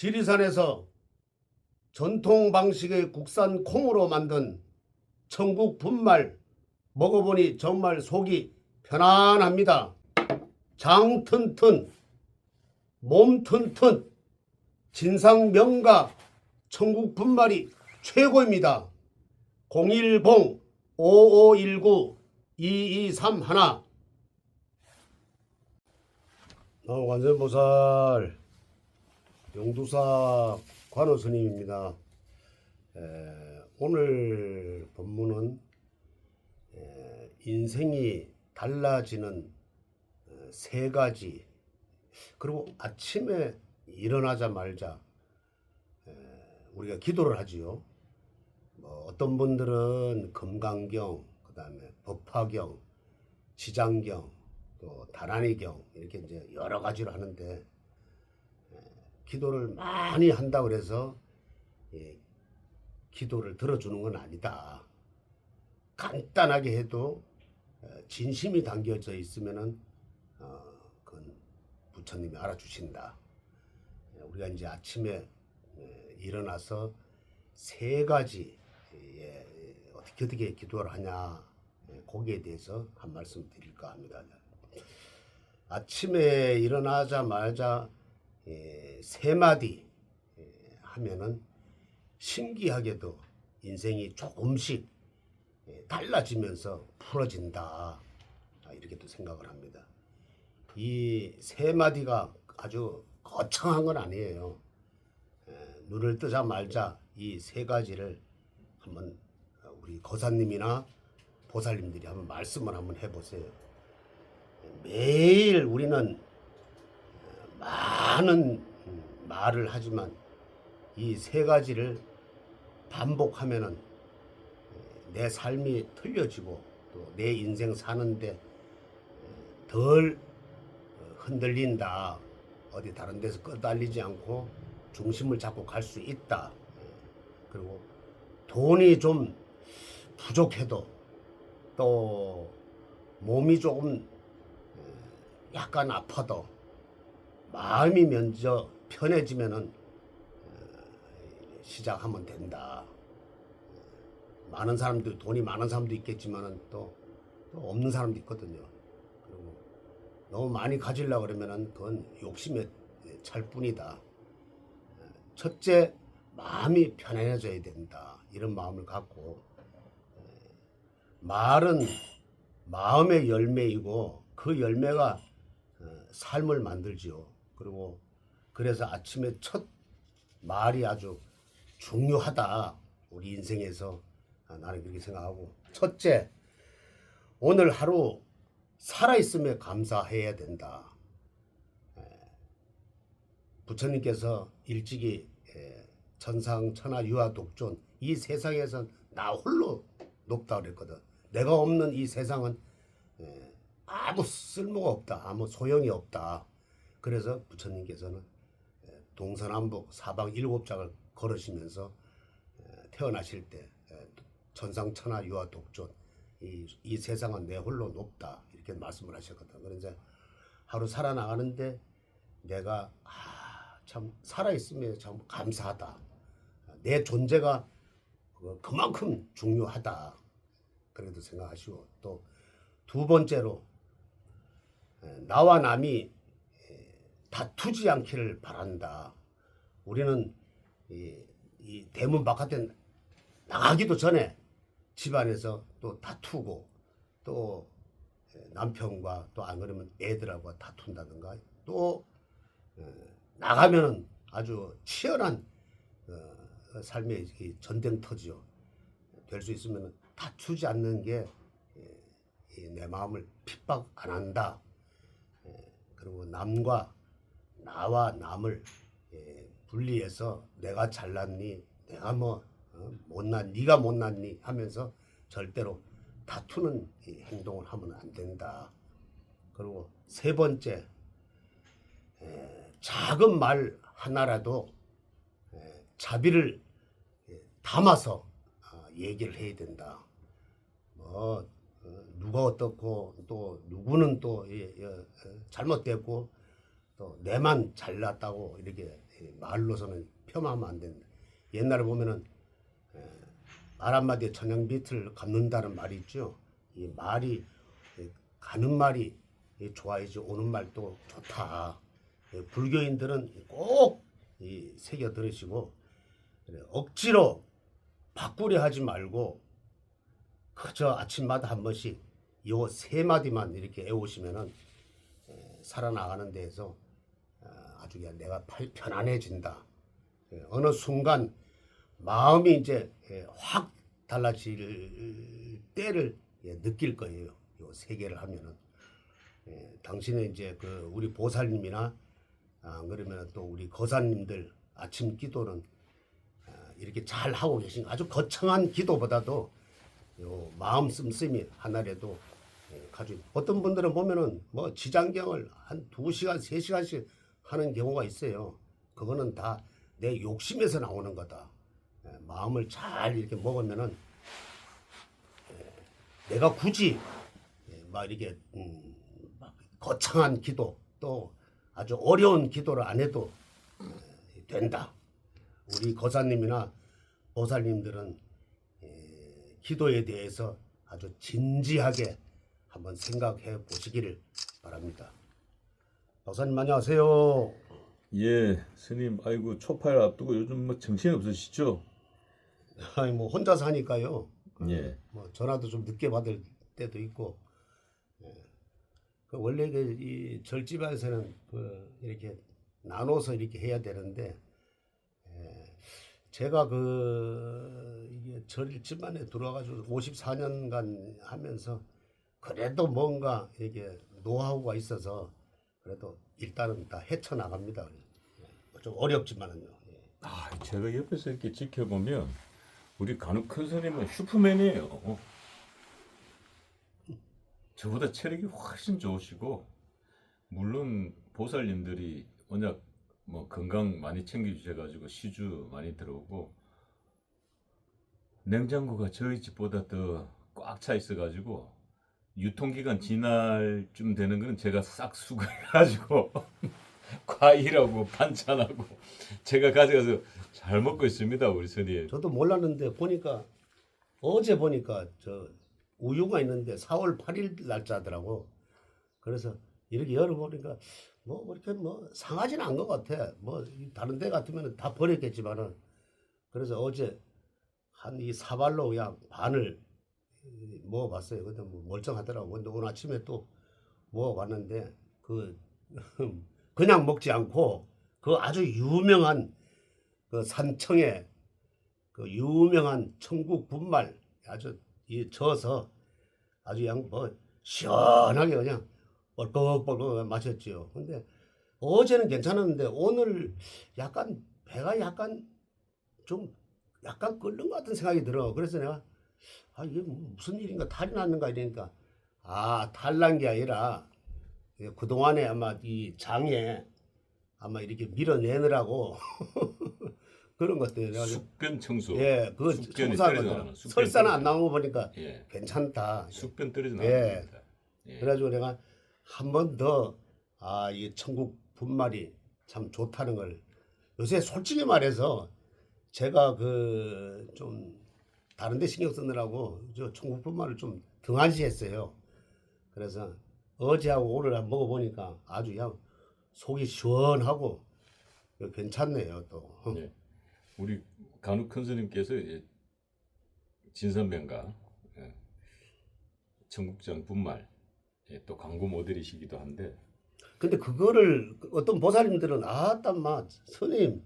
지리산에서 전통 방식의 국산 콩으로 만든 천국 분말 먹어보니 정말 속이 편안합니다. 장 튼튼, 몸 튼튼, 진상 명가 천국 분말이 최고입니다. 010-5519-2231 관세음보살 용두사 관호스님입니다. 오늘 본문은 인생이 달라지는 세 가지, 그리고 아침에 일어나자마자 우리가 기도를 하지요. 어떤 분들은 금강경, 그 다음에 법화경, 지장경, 또 다란이경 이렇게 이제 여러 가지로 하는데, 기도를 많이 한다고 해서 기도를 들어주는 건 아니다. 간단하게 해도 진심이 담겨져 있으면은 그건 부처님이 알아주신다. 우리가 이제 아침에 일어나서 세 가지 어떻게 기도를 하냐, 거기에 대해서 한 말씀 드릴까 합니다. 아침에 일어나자마자 세 마디 하면은 신기하게도 인생이 조금씩 달라지면서 풀어진다, 이렇게 또 생각을 합니다. 이 세 마디가 아주 거창한 건 아니에요. 눈을 뜨자마자 이 세 가지를 한번 우리 거사님이나 보살님들이 한번 말씀을 한번 해보세요. 매일 우리는 많은 말을 하지만 이 세 가지를 반복하면은 내 삶이 틀려지고 또 내 인생 사는데 덜 흔들린다. 어디 다른 데서 끄달리지 않고 중심을 잡고 갈 수 있다. 그리고 돈이 좀 부족해도 또 몸이 조금 약간 아파도 마음이 먼저 편해지면은 시작하면 된다. 많은 사람들, 돈이 많은 사람도 있겠지만은 또 없는 사람도 있거든요. 그리고 너무 많이 가지려고 그러면은 그건 욕심에 찰 뿐이다. 첫째, 마음이 편안해져야 된다. 이런 마음을 갖고, 말은 마음의 열매이고 그 열매가 삶을 만들지요. 그리고 그래서 아침에 첫 말이 아주 중요하다. 우리 인생에서 나는 그렇게 생각하고, 첫째, 오늘 하루 살아있음에 감사해야 된다. 부처님께서 일찍이 천상, 천하, 유하, 독존 이 세상에선 나 홀로 높다 그랬거든. 내가 없는 이 세상은 아무 쓸모가 없다. 아무 소용이 없다. 그래서 부처님께서는 동서남북 사방 7장을 걸으시면서 태어나실 때 천상, 천하, 유하, 독존 이 세상은 내 홀로 높다, 이렇게 말씀을 하셨거든. 그래서 하루 살아나가는데 내가 참 살아있으면 참 감사하다. 내 존재가 그만큼 중요하다. 그래도 생각하시고, 또 두 번째로 나와 남이 다투지 않기를 바란다. 우리는 이 대문 바깥에 나가기도 전에 집안에서 또 다투고, 또 남편과 또 안 그러면 애들하고 다툰다든가, 또 나가면은 아주 치열한 삶의 전쟁터지요. 될 수 있으면 다투지 않는 게 내 마음을 핍박 안 한다. 그리고 남과 나와 남을 분리해서 내가 잘났니, 내가 못났니, 네가 못났니 하면서 절대로 다투는 행동을 하면 안 된다. 그리고 세 번째, 작은 말 하나라도 자비를 담아서 얘기를 해야 된다. 누가 어떻고 또 누구는 또 잘못됐고 또 내만 잘났다고 이렇게 말로서는 폄하하면 안 된다. 옛날에 보면은 말 한마디에 천냥비틀 갚는다는 말이 있죠. 이 말이 가는 말이 좋아야지 오는 말도 좋다. 불교인들은 꼭 새겨 들으시고 억지로 바꾸려 하지 말고 그저 아침마다 한 번씩 요 세 마디만 이렇게 외우시면은 살아나가는 데에서 아주 그냥 내가 편안해진다. 어느 순간 마음이 이제 확 달라질 때를 느낄 거예요. 요 세 개를 하면은 당신의 이제 그 우리 보살님이나 안 그러면 또 우리 거사님들 아침 기도는 이렇게 잘 하고 계신 아주 거창한 기도보다도 요 마음 씀씀이 하나라도 가지고 어떤 분들은 보면은 뭐 지장경을 한 2시간, 3시간씩 하는 경우가 있어요. 그거는 다 내 욕심에서 나오는 거다. 마음을 잘 이렇게 먹으면은 내가 굳이 막 이렇게 막 거창한 기도 또 아주 어려운 기도를 안 해도 된다. 우리 거사님이나 보살님들은 기도에 대해서 아주 진지하게 한번 생각해 보시기를 바랍니다. 박사님 안녕하세요. 예, 스님, 아이고 초팔 앞두고 요즘 뭐 정신이 없으시죠? 아니 뭐 혼자 사니까요. 예, 뭐 전화도 좀 늦게 받을 때도 있고. 그 원래 이 절집안에서는 그 이렇게 나눠서 이렇게 해야 되는데 제가 그 이게 절집안에 들어와가지고 54년간 하면서 그래도 뭔가 이게 노하우가 있어서 그래도 일단은 다 헤쳐나갑니다. 좀 어렵지만은요. 제가 옆에서 이렇게 지켜보면 우리 간혹 큰 스님은 슈퍼맨이에요. 저보다 체력이 훨씬 좋으시고, 물론 보살님들이 워낙 뭐 건강 많이 챙겨주셔가지고 시주 많이 들어오고, 냉장고가 저희 집보다 더 꽉 차 있어가지고 유통기간 지날 쯤 되는 거는 제가 싹 수거해가지고 과일하고 반찬하고 제가 가져가서 잘 먹고 있습니다, 우리 스님. 저도 몰랐는데 보니까 어제 보니까 저 우유가 있는데 4월 8일 날짜더라고. 그래서 이렇게 열어보니까 뭐 그렇게 뭐 상하지는 않은 것 같아. 뭐 다른 데 같으면 다 버렸겠지만은 그래서 어제 한 이 사발로 그냥 반을 먹어봤어요. 근데 뭐 멀쩡하더라고. 근데 오늘 아침에 또 먹어봤는데 그 그냥 먹지 않고 그 아주 유명한 그 산청에 그 유명한 천국 분말 아주 이 져서 아주 그냥 뭐 시원하게 그냥 뻘꺽뻘꺽 마셨지요. 근데 어제는 괜찮았는데 오늘 약간 배가 약간 좀 약간 끓는 것 같은 생각이 들어. 그래서 내가 이게 무슨 일인가 탈이 났는가 이러니까 탈 난 게 아니라 그동안에 아마 이 장에 아마 이렇게 밀어내느라고 그런 것들 그래가지고 숙변 청소. 그 숙변이 청소한 떨어져 것들 나가는 숙변 설사는 안 떨어져 나온 거 보니까 예, 괜찮다. 숙변 떨어져 예. 나가는 겁니다. 예. 그래가지고 내가 한 번 더 이 천국 분말이 참 좋다는 걸 요새 솔직히 말해서 제가 그 좀 다른 데 신경 쓰느라고 저 천국 분말을 좀 등한시했어요. 그래서 어제하고 오늘 한번 먹어보니까 아주 그냥 속이 시원하고 괜찮네요 또. 예. 우리 간혹 큰 스님께서 진선명가 청국장 분말 또 광고 모델이시기도 한데 근데 그거를 어떤 보살님들은 땀마 스님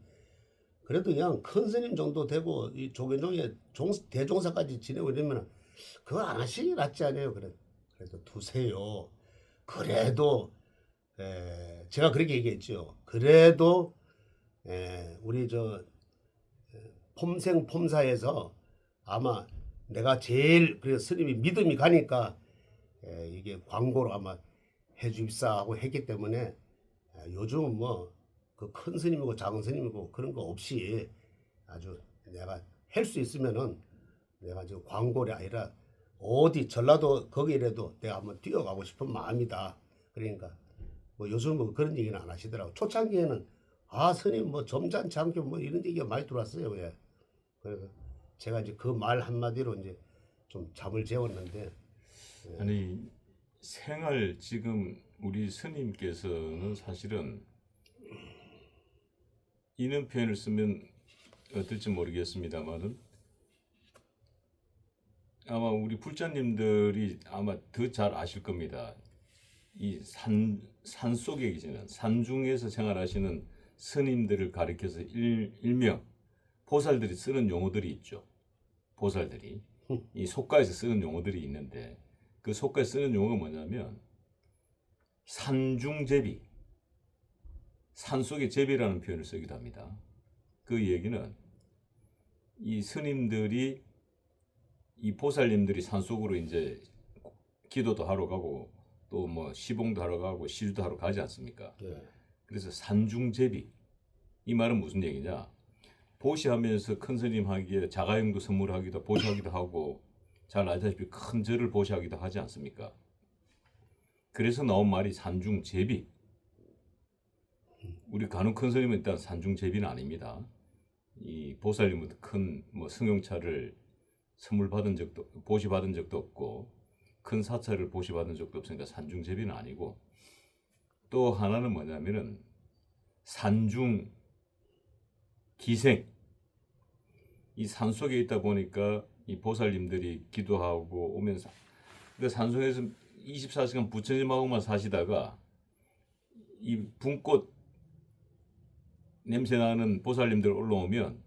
그래도 그냥 큰 스님 정도 되고 이 조계종의 대종사까지 지내고 이러면 그거 안 하시는 게 낫지 않아요? 그래도 두세요. 그래도 제가 그렇게 얘기했죠. 그래도 우리 저 폼생폼사에서 아마 내가 제일 그 스님이 믿음이 가니까 이게 광고로 아마 해줍사 하고 했기 때문에 요즘은 뭐 그 큰 스님이고 작은 스님이고 그런 거 없이 아주 내가 할 수 있으면은 내가 지금 광고가 아니라 어디 전라도 거기라도 내가 한번 뛰어가고 싶은 마음이다. 그러니까 뭐 요즘 뭐 그런 얘기는 안 하시더라고. 초창기에는 아 스님 뭐 점잖지 않게 뭐 이런 얘기가 많이 들어왔어요. 왜? 그래서 제가 이제 그 말 한마디로 이제 좀 잠을 재웠는데 아니 생활 지금 우리 스님께서는 사실은 이런 표현을 쓰면 어떨지 모르겠습니다만은 아마 우리 불자님들이 아마 더 잘 아실 겁니다. 이 산 속에 계시는 산중에서 생활하시는 스님들을 가리켜서 일명 보살들이 쓰는 용어들이 있죠. 보살들이 이 속가에서 쓰는 용어들이 있는데 그 속가에 쓰는 용어가 뭐냐면 산중제비, 산속의 제비라는 표현을 쓰기도 합니다. 그 얘기는 이 스님들이 이 보살님들이 산속으로 이제 기도도 하러 가고 또 뭐 시봉도 하러 가고 시주도 하러 가지 않습니까? 예. 그래서 산중제비 이 말은 무슨 얘기냐? 보시하면서 큰 스님 하기에 자가용도 선물하기도 보시하기도 하고 잘 알다시피 큰 절을 보시하기도 하지 않습니까? 그래서 나온 말이 산중제비. 우리 간혹 큰 스님은 일단 산중제비는 아닙니다. 이 보살님은 큰 뭐 승용차를 선물 받은 적도 보시 받은 적도 없고 큰 사찰을 보시 받은 적도 없으니까 산중제비는 아니고 또 하나는 뭐냐면은 산중 기생. 이 산속에 있다 보니까 이 보살님들이 기도하고 오면서 그 산속에서 24시간 부처님하고만 사시다가 이 분꽃 냄새 나는 보살님들 올라오면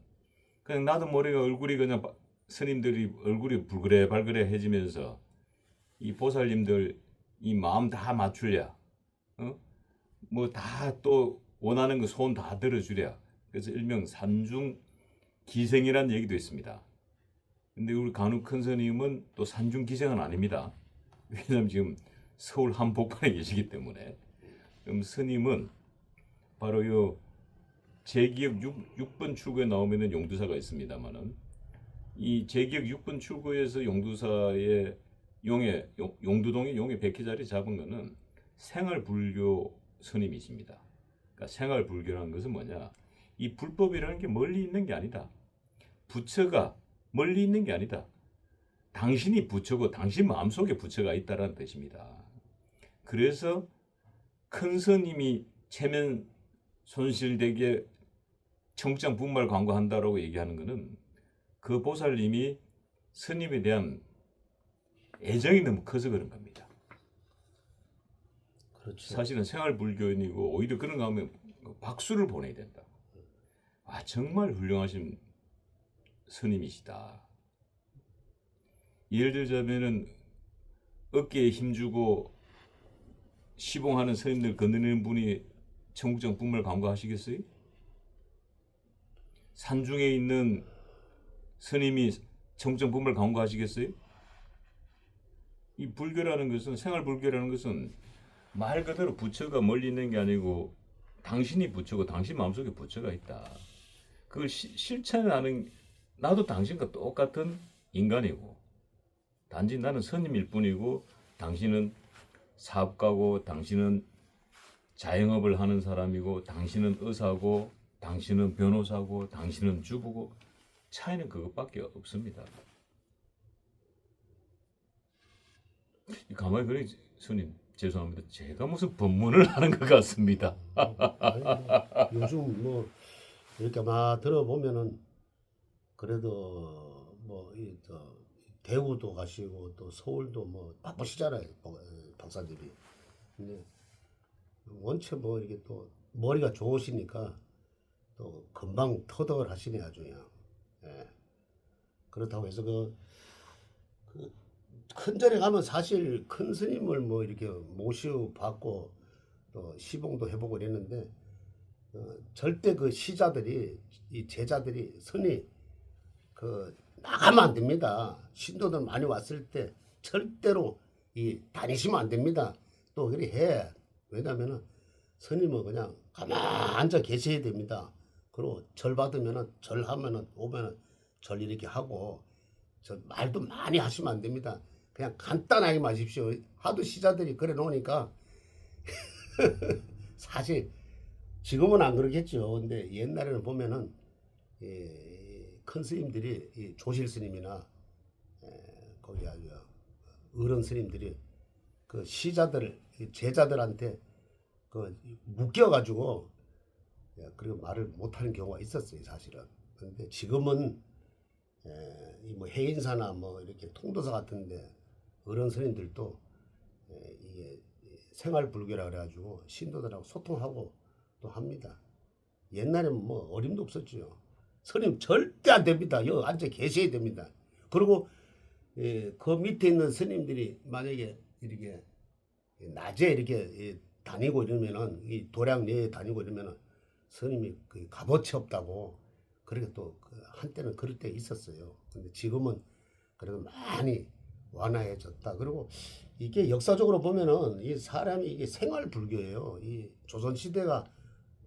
그냥 나도 모르게 얼굴이 그냥 스님들이 얼굴이 불그레발그레해지면서 이 보살님들 이 마음 다 맞추랴, 뭐 다 또 원하는 거 소원 다 들어주랴. 그래서 일명 산중 기생이란 얘기도 있습니다. 근데 우리 간혹 큰 스님은 또 산중 기생은 아닙니다. 왜냐면 지금 서울 한복판에 계시기 때문에. 그럼 스님은 바로 요 제기역 6번 출구에 나오면은 용두사가 있습니다만은 이 제기역 6번 출구에서 용두사의 용두동의 용의 백희자리 잡은 거는 생활불교 스님이십니다. 그러니까 생활불교라는 것은 뭐냐? 이 불법이라는 게 멀리 있는 게 아니다. 부처가 멀리 있는 게 아니다. 당신이 부처고 당신 마음속에 부처가 있다라는 뜻입니다. 그래서 큰 스님이 체면 손실되게 청장 분말 광고한다라고 얘기하는 것은 그 보살님이 스님에 대한 애정이 너무 커서 그런 겁니다. 그렇죠. 사실은 생활불교인이고 오히려 그런 거 하면 박수를 보내야 된다. 아 정말 훌륭하신 스님이시다. 예를 들자면은 어깨에 힘주고 시봉하는 스님들 건드리는 분이 청국장 분말 광고하시겠어요? 산중에 있는 스님이 청국장 분말 광고하시겠어요? 이 불교라는 것은 생활불교라는 것은 말 그대로 부처가 멀리 있는 게 아니고 당신이 부처고 당신 마음속에 부처가 있다. 그걸 실천하는 나도 당신과 똑같은 인간이고 단지 나는 스님일 뿐이고 당신은 사업가고 당신은 자영업을 하는 사람이고 당신은 의사고 당신은 변호사고 당신은 주부고 차이는 그것밖에 없습니다. 가만히 그래 스님 죄송합니다. 제가 무슨 법문을 하는 것 같습니다. 아니, 뭐, 요즘 뭐 이렇게 막 들어보면은 그래도 뭐이저 대구도 가시고 또 서울도 뭐 바쁘시잖아요, 박사님이. 근데 원체 뭐 이렇게 또 머리가 좋으시니까 또 금방 터득을 하시네 아주 그냥. 예. 그렇다고 해서 큰 절에 가면 사실 큰 스님을 뭐 이렇게 모시고 받고 또 시봉도 해보고 이랬는데 절대 그 시자들이 이 제자들이 스님 나가면 안 됩니다. 신도들 많이 왔을 때 절대로 다니시면 안 됩니다. 또 그리 해. 왜냐면은 스님은 그냥 가만 앉아 계셔야 됩니다. 그리고 절 받으면은 절하면은 오면은 절 이렇게 하고 저 말도 많이 하시면 안 됩니다. 그냥 간단하게 마십시오. 하도 시자들이 그래 놓으니까 사실 지금은 안 그러겠죠. 근데 옛날에는 보면은 큰 스님들이 이 조실 스님이나 거기 아주 어른 스님들이 그 시자들 제자들한테 그 묶여가지고 그리고 말을 못하는 경우가 있었어요, 사실은. 그런데 지금은 이뭐 해인사나 뭐 이렇게 통도사 같은데 어른 스님들도 이게 생활 불교라 그래가지고 신도들하고 소통하고 또 합니다. 옛날에는 뭐 어림도 없었죠. 스님 절대 안 됩니다. 여기 앉아 계셔야 됩니다. 그리고 그 밑에 있는 스님들이 만약에 이렇게 낮에 이렇게 다니고 이러면은 이 도량 내에 다니고 이러면은 스님이 그 값어치 없다고 그렇게 또그 한때는 그럴 때 있었어요. 근데 지금은 그래도 많이 완화해졌다. 그리고 이게 역사적으로 보면은 이 사람이 이게 생활 불교예요. 이 조선 시대가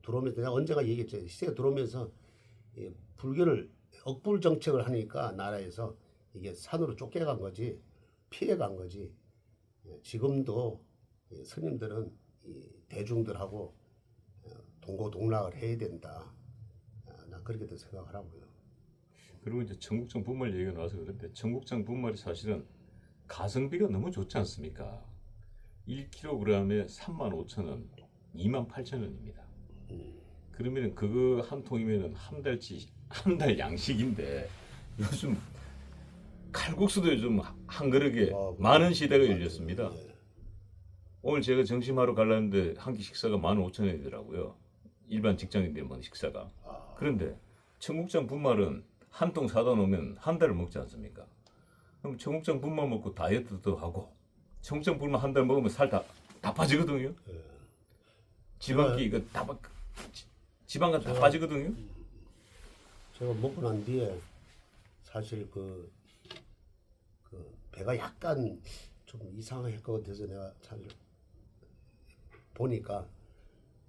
들어오면서 내가 언제가 얘기했죠. 시대가 들어오면서 이 불교를 억불 정책을 하니까 나라에서 이게 산으로 쫓겨간 거지 피해간 거지. 지금도 스님들은 이 대중들하고 동고동락을 해야 된다. 나 그렇게도 생각하라고요. 그리고 이제 청국장 분말 얘기가 나와서 그런데 청국장 분말이 사실은 가성비가 너무 좋지 않습니까? 1kg에 35,000원, 28,000원입니다. 그러면 그거 한 통이면 한 달치 한 달 양식인데 요즘 칼국수도 요즘 한 그릇에 많은 시대가 열렸습니다. 오늘 제가 점심하러 가려는데 한 끼 식사가 15,000원이더라고요. 일반 직장인들 먹는 식사가. 그런데 청국장 분말은 한 통 사다 놓으면 한 달을 먹지 않습니까? 그럼 청국장 분말 먹고 다이어트도 하고 청국장 분말 한 달 먹으면 살 다 빠지거든요. 지방기 이거 지방간 다 빠지거든요. 제가 먹고 난 뒤에 사실 그 배가 약간 좀 이상할 것 같아서 내가 잘 보니까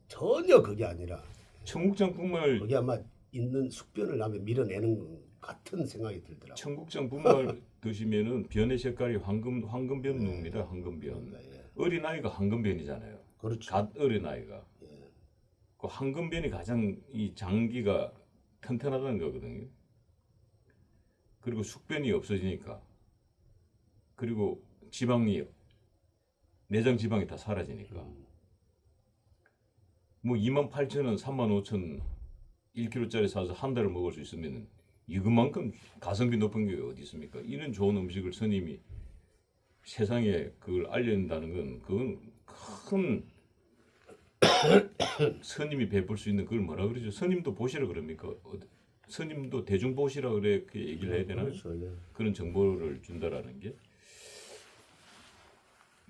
전혀 그게 아니라 청국장 분말 그게 아마 있는 숙변을 나면 밀어내는 것 같은 생각이 들더라고요. 청국장 분말 드시면은 변의 색깔이 황금변 누입니다. 황금변. 어린 아이가 황금변이잖아요. 그렇죠. 갓 어린 아이가. 그 황금변이 가장 이 장기가 튼튼하다는 거거든요. 그리고 숙변이 없어지니까. 그리고 지방이 내장 지방이 다 사라지니까. 뭐 28,000원, 35,000원 1kg짜리 사서 한 달을 먹을 수 있으면 이것만큼 가성비 높은 게 어디 있습니까? 이런 좋은 음식을 스님이 세상에 그걸 알린다는 건 그건 큰 스님이 베풀 수 있는 그걸 뭐라 그러죠? 스님도 보시라 그럽니까? 스님도 대중 보시라 그래 그 얘기를 해야 되나요? 그렇죠. 예. 그런 정보를 준다라는 게.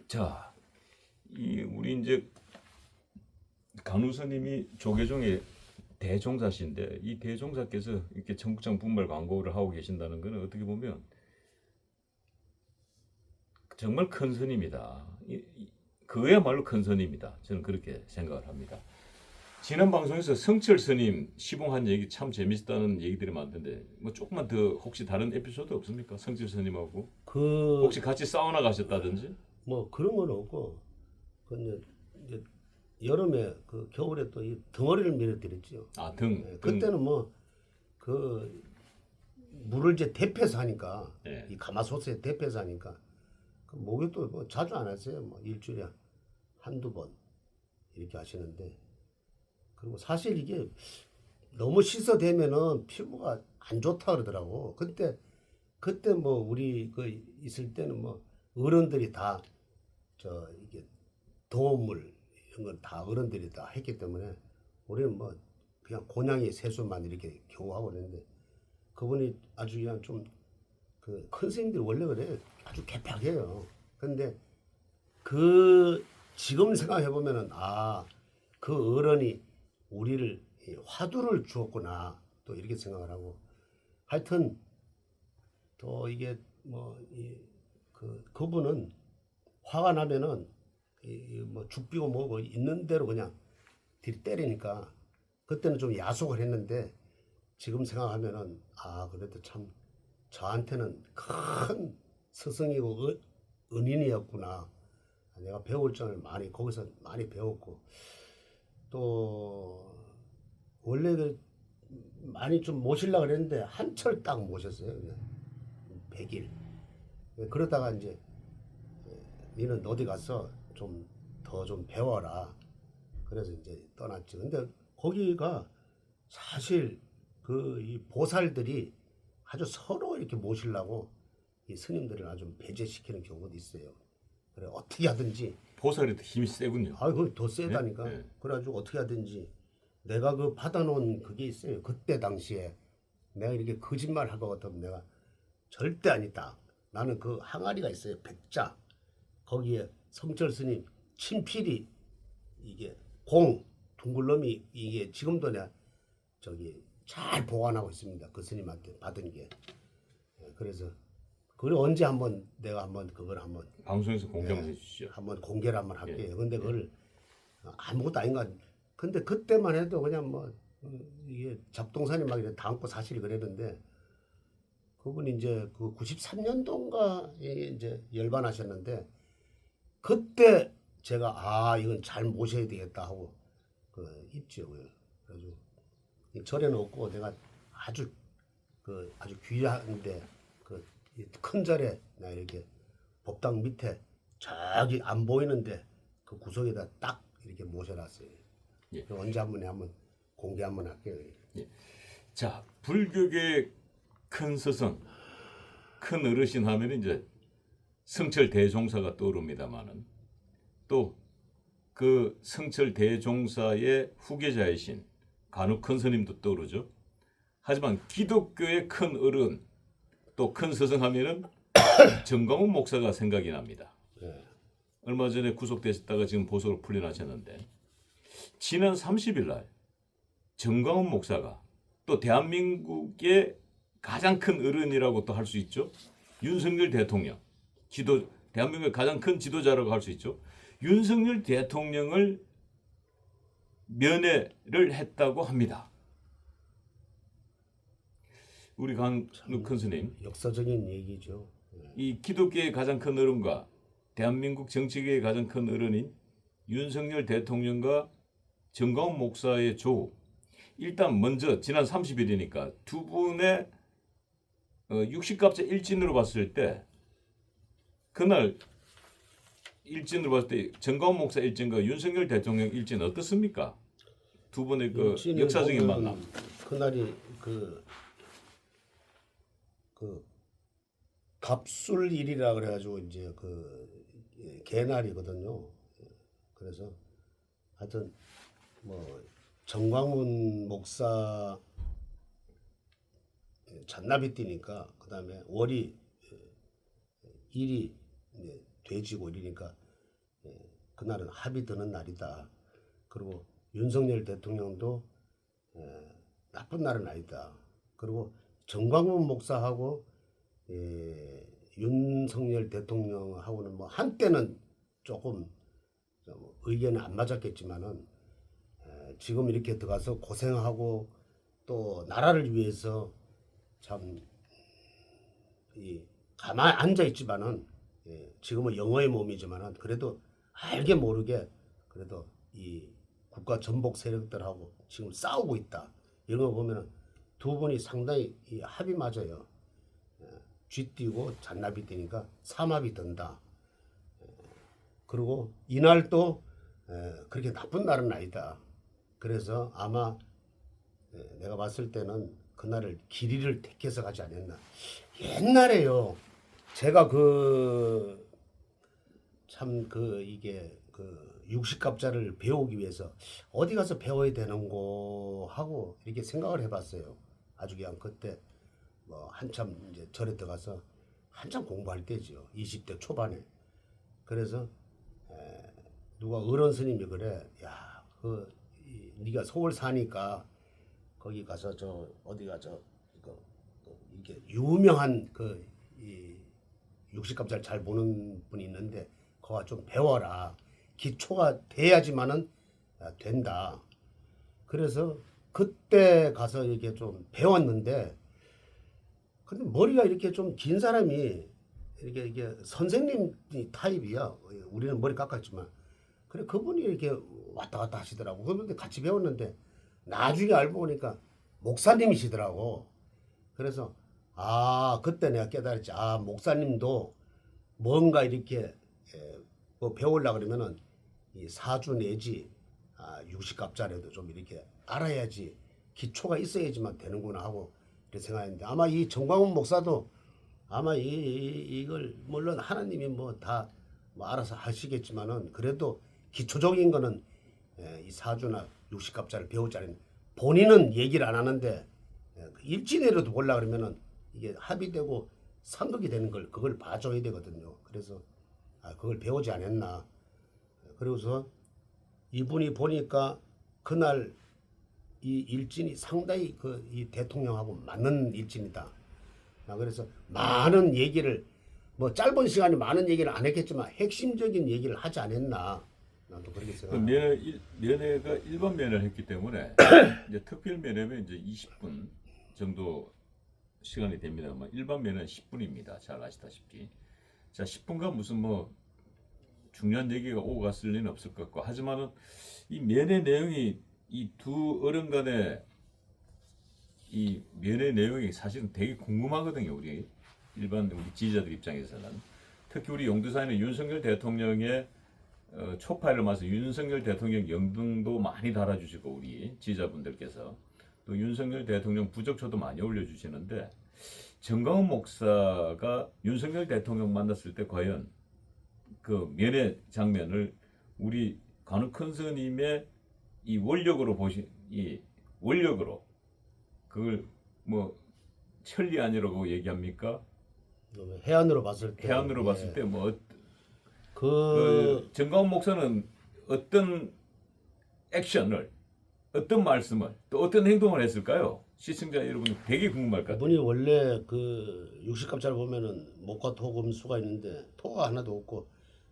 자, 이 우리 이제 간우 스님이 조계종의 대종사신데 이 대종사께서 이렇게 청국장 분말 광고를 하고 계신다는 것은 어떻게 보면 정말 큰 스님이다. 그야말로 큰 스님이다. 저는 그렇게 생각을 합니다. 지난 방송에서 성철 스님 시봉한 얘기 참 재밌다는 얘기들이 많던데 뭐 조금만 더 혹시 다른 에피소드 없습니까? 성철 스님하고 혹시 같이 사우나 가셨다든지? 뭐 그런 건 없고 근데 이제 여름에 그 겨울에 또 이 덩어리를 밀어드렸죠. 아, 등. 그때는 뭐 그 물을 이제 대패서 하니까 예. 이 가마솥에 대패서 하니까 그 목욕도 뭐 자주 안 하세요. 뭐 일주일에 한두 번 이렇게 하시는데 그리고 사실 이게 너무 씻어대면은 피부가 안 좋다 그러더라고. 그때 뭐 우리 그 있을 때는 뭐 어른들이 다 이게 도움물 이런 건 다 어른들이 다 했기 때문에 우리는 뭐 그냥 곤양이 세수만 이렇게 겨우 하고 그랬는데 그분이 아주 그냥 좀 그 큰 스님들이 원래 그래 아주 개팍해요. 근데 그 지금 생각해 보면은 그 어른이 우리를 화두를 주었구나 또 이렇게 생각을 하고 하여튼 또 이게 뭐 그분은 화가 나면은 뭐 죽비고 뭐고 있는 대로 그냥 때리니까 그때는 좀 야속을 했는데 지금 생각하면은 그래도 참 저한테는 큰 스승이고 은인이었구나 내가 배울 점을 많이 거기서 많이 배웠고 또 원래 그 많이 좀 모시려고 그랬는데 한철 딱 모셨어요. 그냥 100일. 그러다가 이제 니는 어디 가서 좀 더 좀 배워라. 그래서 이제 떠났지. 근데 거기가 사실 그 이 보살들이 아주 서로 이렇게 모시려고 이 스님들을 아주 배제시키는 경우도 있어요. 그래 어떻게 하든지 보살이 더 힘이 세군요. 그거 더 세다니까. 네, 네. 그래가지고 어떻게 하든지 내가 그 받아놓은 그게 있어요. 그때 당시에 내가 이렇게 거짓말 할 것 같으면 내가 절대 아니다. 나는 그 항아리가 있어요. 백자. 거기에 성철 스님 친필이 이게 공 둥글놈이 이게 지금도 내가 저기 잘 보관하고 있습니다. 그 스님한테 받은 게. 그래서 그걸 언제 한번 내가 한번 그걸 한번 방송에서 공개해 주시죠. 한번 공개를 한번 할게요. 예. 근데 그걸 아무것도 아닌가. 근데 그때만 해도 그냥 뭐 이게 잡동사니 막 이렇게 담고 사실 그랬는데 그분이 이제 그 93년도인가 이제 열반하셨는데 그때 제가 이건 잘 모셔야 되겠다 하고 그 입지요. 그래가지고 이 절에는 없고 내가 아주 그 아주 귀한데 그 큰 절에 나 이렇게 법당 밑에 저기 안 보이는데 그 구석에다 딱 이렇게 모셔놨어요. 예. 언제 한번 공개 한번 할게요. 자, 불교계 큰 스승, 큰 어르신 하면 이제 성철 대종사가 떠오릅니다만은 또 그 성철 대종사의 후계자이신 간혹 큰 스님도 떠오르죠. 하지만 기독교의 큰 어른 또 큰 스승 하면은 정광훈 목사가 생각이 납니다. 네. 얼마 전에 구속되셨다가 지금 보석으로 풀려나셨는데 지난 30일 날 정광훈 목사가 또 대한민국의 가장 큰 어른이라고 또 할 수 있죠. 윤석열 대통령, 대한민국의 가장 큰 지도자라고 할 수 있죠. 윤석열 대통령을 면회를 했다고 합니다. 우리 강욱 큰 스님, 역사적인 얘기죠. 이 기독교의 가장 큰 어른과 대한민국 정치계의 가장 큰 어른인 윤석열 대통령과 정광훈 목사의 조우. 일단 먼저 지난 30일이니까 두 분의 60갑자 일진으로 봤을 때 그날 일진으로 봤을 때 정광훈 목사 일진과 윤석열 대통령 일진 어떻습니까? 두 분의 그 일진을 역사적인 보면 만남. 그날이 그 갑술일이라 그래가지고 이제 그 개날이거든요. 그래서 하여튼 뭐 정광훈 목사 잔나비 뛰니까 그 다음에 월이 일이 돼지고 이러니까 그날은 합이 드는 날이다. 그리고 윤석열 대통령도 나쁜 날은 아니다. 그리고 정광훈 목사하고 윤석열 대통령하고는 뭐 한때는 조금 의견이 안 맞았겠지만은 지금 이렇게 들어가서 고생하고 또 나라를 위해서 참 가만히 앉아 있지만은 지금은 영어의 몸이지만은 그래도 알게 모르게 그래도 이 국가 전복 세력들하고 지금 싸우고 있다. 이런 거 보면은 두 분이 상당히 이 합이 맞아요. 쥐뛰고 잔나비 뛰니까 삼합이 든다. 그리고 이날도 그렇게 나쁜 날은 아니다. 그래서 아마 내가 봤을 때는 그날을 길이를 택해서 가지 않았나. 옛날에요. 제가 이게 60갑자를 배우기 위해서 어디 가서 배워야 되는고 하고 이렇게 생각을 해봤어요. 아주 그냥 그때 뭐 한참 이제 절에 들어가서 한참 공부할 때죠. 20대 초반에. 그래서 누가 어른 스님이 그래. 야, 네가 서울 사니까 거기 가서 저 어디가 이게 유명한 이 60갑자를 잘 보는 분이 있는데 거가 좀 배워라. 기초가 돼야지만은 된다. 그래서 그때 가서 이렇게 좀 배웠는데 근데 머리가 이렇게 좀 긴 사람이 이게 선생님 타입이야. 우리는 머리 깎았지만 그래 그분이 이렇게 왔다 갔다 하시더라고. 그런데 같이 배웠는데 나중에 알고 보니까 목사님이시더라고. 그래서 그때 내가 깨달았지. 목사님도 뭔가 이렇게 뭐 배우려고 그러면은 이 사주 내지 육식갑자라도 좀 이렇게 알아야지 기초가 있어야지만 되는구나 하고 이렇게 생각했는데 아마 이 정광훈 목사도 아마 이걸 물론 하나님이 뭐 다 뭐 알아서 하시겠지만은 그래도 기초적인 거는 이 사주나 육식갑자를 배우자는 본인은 얘기를 안 하는데 일진이라도 보려 그러면은 이게 합의되고 상극이 되는 걸 그걸 봐줘야 되거든요. 그래서 그걸 배우지 않았나. 그러고서 이분이 보니까 그날 이 일진이 상당히 이 대통령하고 맞는 일진이다. 그래서 많은 얘기를 뭐 짧은 시간에 많은 얘기를 안 했겠지만 핵심적인 얘기를 하지 않았나. 나도 그렇게 그 생각합니다. 면회가 일반 면회를 했기 때문에 이제 특별 면회면 이제 20분 정도 시간이 됩니다만 일반 면회는 10분입니다. 잘 아시다시피. 자, 10분간 무슨 뭐 중요한 얘기가 오고 갔을 리는 없을 것 같고 하지만은 이 면회 내용이 이 두 어른 간의 이 면회 내용이 사실은 되게 궁금하거든요. 우리 일반 우리 지지자들 입장에서는 특히 우리 용두사에는 윤석열 대통령의 초파를 맞서 윤석열 대통령 영등도 많이 달아주시고 우리 지지자분들께서 또 윤석열 대통령 부적초도 많이 올려주시는데 정광훈 목사가 윤석열 대통령 만났을 때 과연 그 면회 장면을 우리 관우큰 스님의 이 원력으로 이 원력으로 그걸 뭐 천리 아니라고 얘기합니까? 해안으로 봤을 때 해안으로 봤을 때 뭐 그 정광훈 목사는 어떤 액션을 어떤 말씀을 또 어떤 행동을 했을까요? 시청자 여러분이 되게 궁금할 것 같아요. 그분이 원래 그 육식갑자를 보면은 목화, 토, 금, 수가 있는데 토가 하나도 없고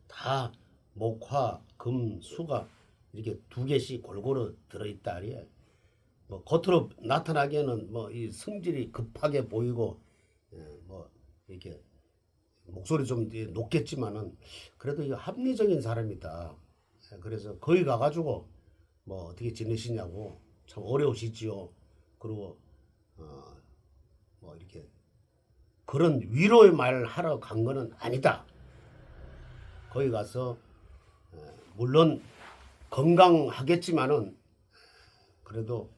다 목화, 금, 수가 이렇게 두 개씩 골고루 들어있다 아니에요. 뭐 겉으로 나타나기에는 뭐 이 성질이 급하게 보이고 뭐 이렇게 목소리 좀 높겠지만은 그래도 이거 합리적인 사람이다. 그래서 거기 가가지고 뭐 어떻게 지내시냐고 참 어려우시지요. 그리고 뭐 이렇게 그런 위로의 말을 하러 간 거는 아니다. 거기 가서 물론 건강하겠지만은 그래도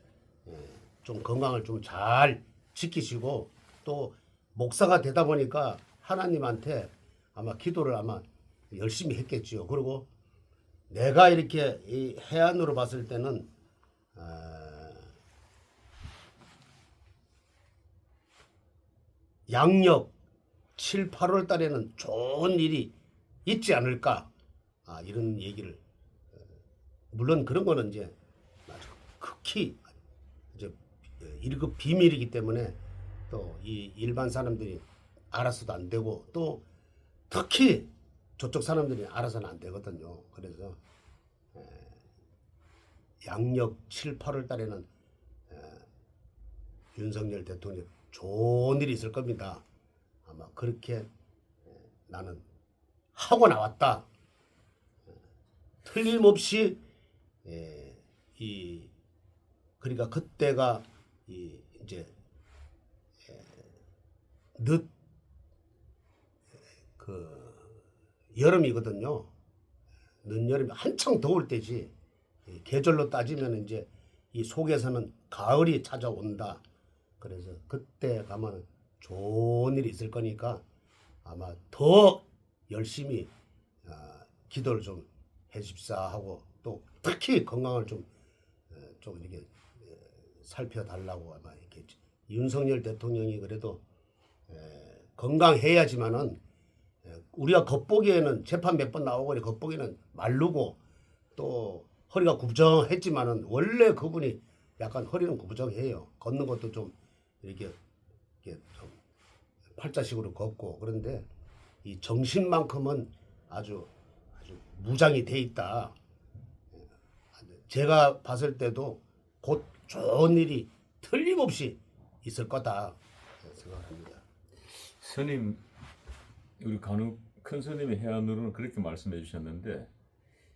좀 건강을 좀 잘 지키시고 또 목사가 되다 보니까 하나님한테 아마 기도를 아마 열심히 했겠지요. 그리고 내가 이렇게 이 해안으로 봤을 때는 양력 7, 8월 달에는 좋은 일이 있지 않을까 이런 얘기를 물론 그런 거는 이제 아주 극히 이제 1급 비밀이기 때문에 또 이 일반 사람들이 알아서도 안 되고 또 특히 저쪽 사람들이 알아서는 안 되거든요. 그래서 양력 7, 8월 달에는 윤석열 대통령 좋은 일이 있을 겁니다. 아마 그렇게 나는 하고 나왔다. 틀림없이 이 그러니까 그때가 이제 늦 그 여름이거든요. 늦여름이 한창 더울 때지. 계절로 따지면 이제 이 속에서는 가을이 찾아온다. 그래서 그때 가면 좋은 일이 있을 거니까 아마 더 열심히 기도를 좀 해줍사 하고 또 특히 건강을 좀 이렇게 살펴달라고 아마 이렇게 윤석열 대통령이 그래도 건강해야지만은 우리가 겉보기에는 재판 몇 번 나오고 겉보기에는 마르고 또 허리가 구부정했지만은 원래 그분이 약간 허리는 구부정해요. 걷는 것도 좀 이렇게 좀 팔자식으로 걷고 그런데 이 정신만큼은 아주 무장이 돼 있다. 제가 봤을 때도 곧 좋은 일이 틀림없이 있을 거다 생각합니다. 스님 우리 간혹 큰 스님의 해안으로는 그렇게 말씀해 주셨는데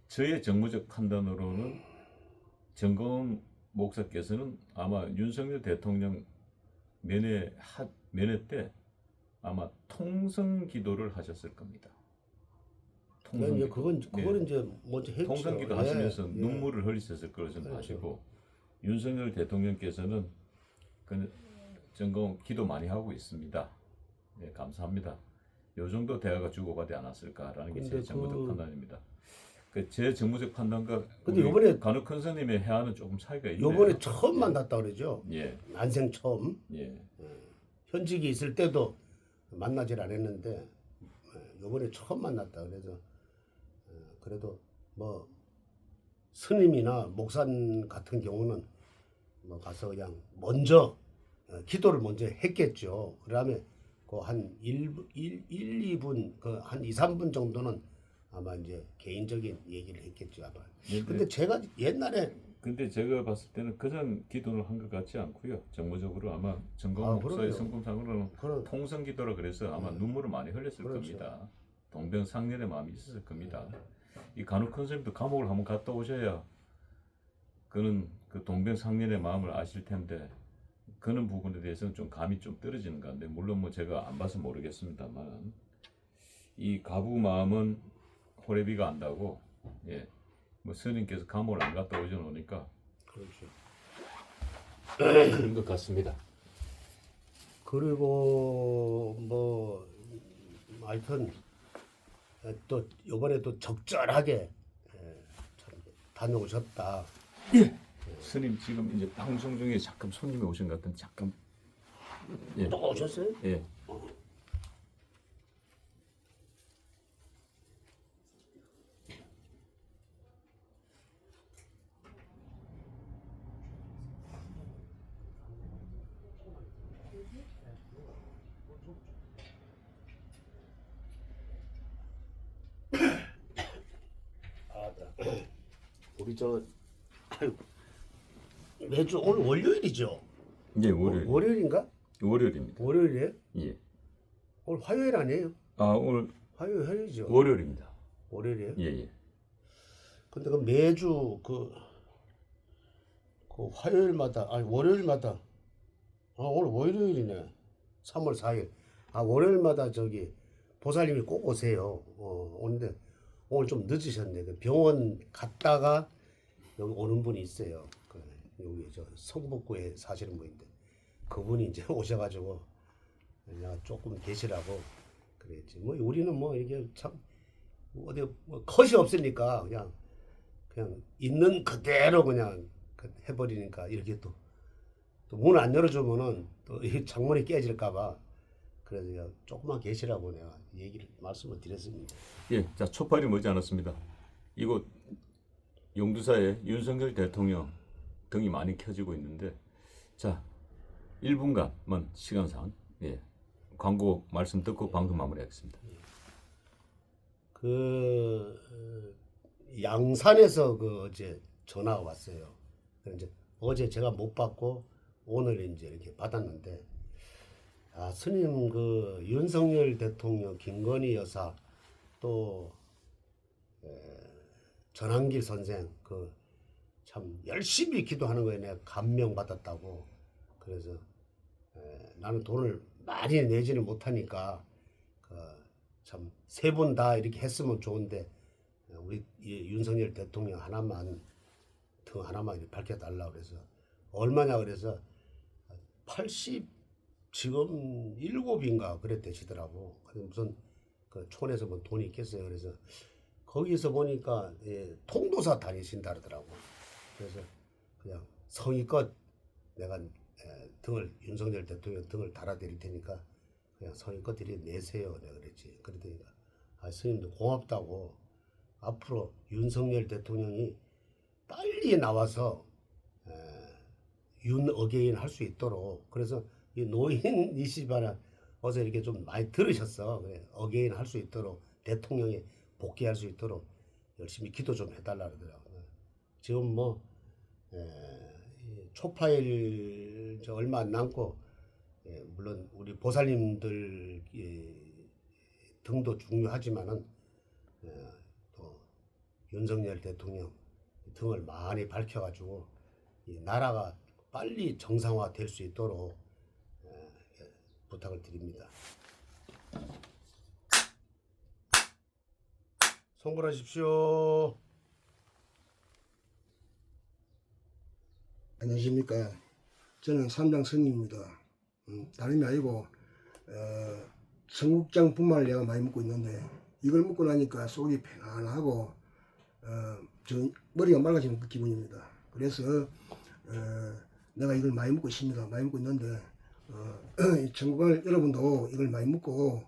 저의 정무적 판단으로는 정건 목사께서는 아마 윤석열 대통령 면회 때 아마 통성 기도를 하셨을 겁니다. 통성 이제 기도. 그건 이제 먼저 했죠. 통성 기도 예, 하시면서 예. 눈물을 흘리셨을 거로 저는 그렇죠. 아시고 윤석열 대통령께서는 그 정건 기도 많이 하고 있습니다. 네, 감사합니다. 요 정도 대화가 주고받지 않았을까라는 게 제 근데 정무적 판단입니다. 제 정무적 판단과 근데 우리 요번에 간혹 큰 스님의 해안은 조금 차이가 있네요. 요번에 처음 만났다 그러죠. 예, 난생 처음. 예, 현직이 있을 때도 만나질 않았는데 요번에 처음 만났다 그래서 그래도 뭐 스님이나 목사님 같은 경우는 뭐 가서 그냥 먼저 기도를 먼저 했겠죠. 그다음에 그한 1, 2분 그 한 2, 3분 정도는 아마 이제 개인적인 얘기를 했겠죠 아마. 예, 근데 제가 옛날에 근데 제가 봤을 때는 그전 기도를 한 것 같지 않고요. 정무적으로 아마 정건 아, 목사의 그럼요. 성품상으로는 그런 통성 기도라 그래서 아마 눈물을 많이 흘렸을 그렇죠. 겁니다. 동병상련의 마음이 있었을 겁니다. 이 간혹 큰 스님도 감옥을 한번 갔다 오셔야 그는 그 동병상련의 마음을 아실 텐데 그런 부분에 대해서는 좀 감이 좀 떨어지는 것 같은데 물론 뭐 제가 안 봐서 모르겠습니다만 이 가부 마음은 호래비가 안다고 예. 뭐 스님께서 감옥을 안 갔다 오셔 놓으니까 그렇죠. 그런 것 같습니다. 그리고 뭐 하여튼 또 이번에 또 적절하게 참 다녀오셨다. 스님 지금 이제 방송 중에 잠깐 손님이 오신 것 같은데 잠깐 예. 또 오셨어요? 예. 우리 저 아유, 매주 오늘 월요일이죠? 예, 월요일. 월요일인가? 월요일입니다. 월요일이에요? 예. 오늘 화요일 아니에요? 아, 오늘 화요일이죠. 월요일입니다. 월요일이에요? 예, 예. 근데 그 매주 그 화요일마다 아니 월요일마다 오늘 월요일이네. 3월 4일. 월요일마다 저기 보살님이 꼭 오세요. 오는데 오늘 좀 늦으셨네. 그 병원 갔다가 여기 오는 분이 있어요. 여기 저 성북구에 사시는 분인데 그분이 이제 오셔가지고 내가 조금 계시라고 그랬지. 뭐 우리는 뭐 이게 참 어디 뭐 컷이 없으니까 그냥 있는 그대로 그냥 해버리니까 이렇게 또 문 안 열어주면은 또 이 창문이 깨질까봐 그래서 그냥 조금만 계시라고 내가 말씀을 드렸습니다. 예, 자 촛발이 머지 않았습니다. 이곳 용두사에 윤석열 대통령 등이 많이 켜지고 있는데 자 1분간만 시간상 예 광고 말씀 듣고 방송 마무리하겠습니다. 양산에서 어제 전화가 왔어요. 그래서 이제 어제 제가 못 받고 오늘 이제 이렇게 받았는데 스님 윤석열 대통령 김건희 여사 또 전한길 선생 참 열심히 기도하는 거에 내가 감명 받았다고. 그래서 나는 돈을 많이 내지는 못하니까 참 세 분 다 이렇게 했으면 좋은데 우리 윤석열 대통령 등 하나만 이렇게 밝혀달라 그래서 얼마냐 그래서 80 지금 7인가 그랬대시더라고. 그래서 무슨 촌에서 뭐 돈이 있겠어요. 그래서 거기서 보니까 통도사 다니신다 그러더라고. 그래서 그냥 성의껏 내가 윤석열 대통령 등을 달아드릴 테니까 그냥 성의껏 내세요. 내가 그랬지. 그러더니까 스님도 고맙다고 앞으로 윤석열 대통령이 빨리 나와서 윤 어게인 할 수 있도록 그래서 이 노인이시바라 어제 이렇게 좀 많이 들으셨어. 그래, 어게인 할 수 있도록 대통령이 복귀할 수 있도록 열심히 기도 좀 해달라 그러더라고요. 지금 뭐 초파일 얼마 안 남고 물론 우리 보살님들 등도 중요하지만은 또 윤석열 대통령 등을 많이 밝혀가지고 이 나라가 빨리 정상화 될 수 있도록 부탁을 드립니다. 송골하십시오. 안녕하십니까. 저는 삼장 성님입니다. 다름이 아니고 청국장분말을 내가 많이 먹고 있는데 이걸 먹고 나니까 속이 편안하고 저 머리가 맑아지는 그 기분입니다. 그래서 내가 이걸 많이 먹고 있습니다. 많이 먹고 있는데 이 청국장을 여러분도 이걸 많이 먹고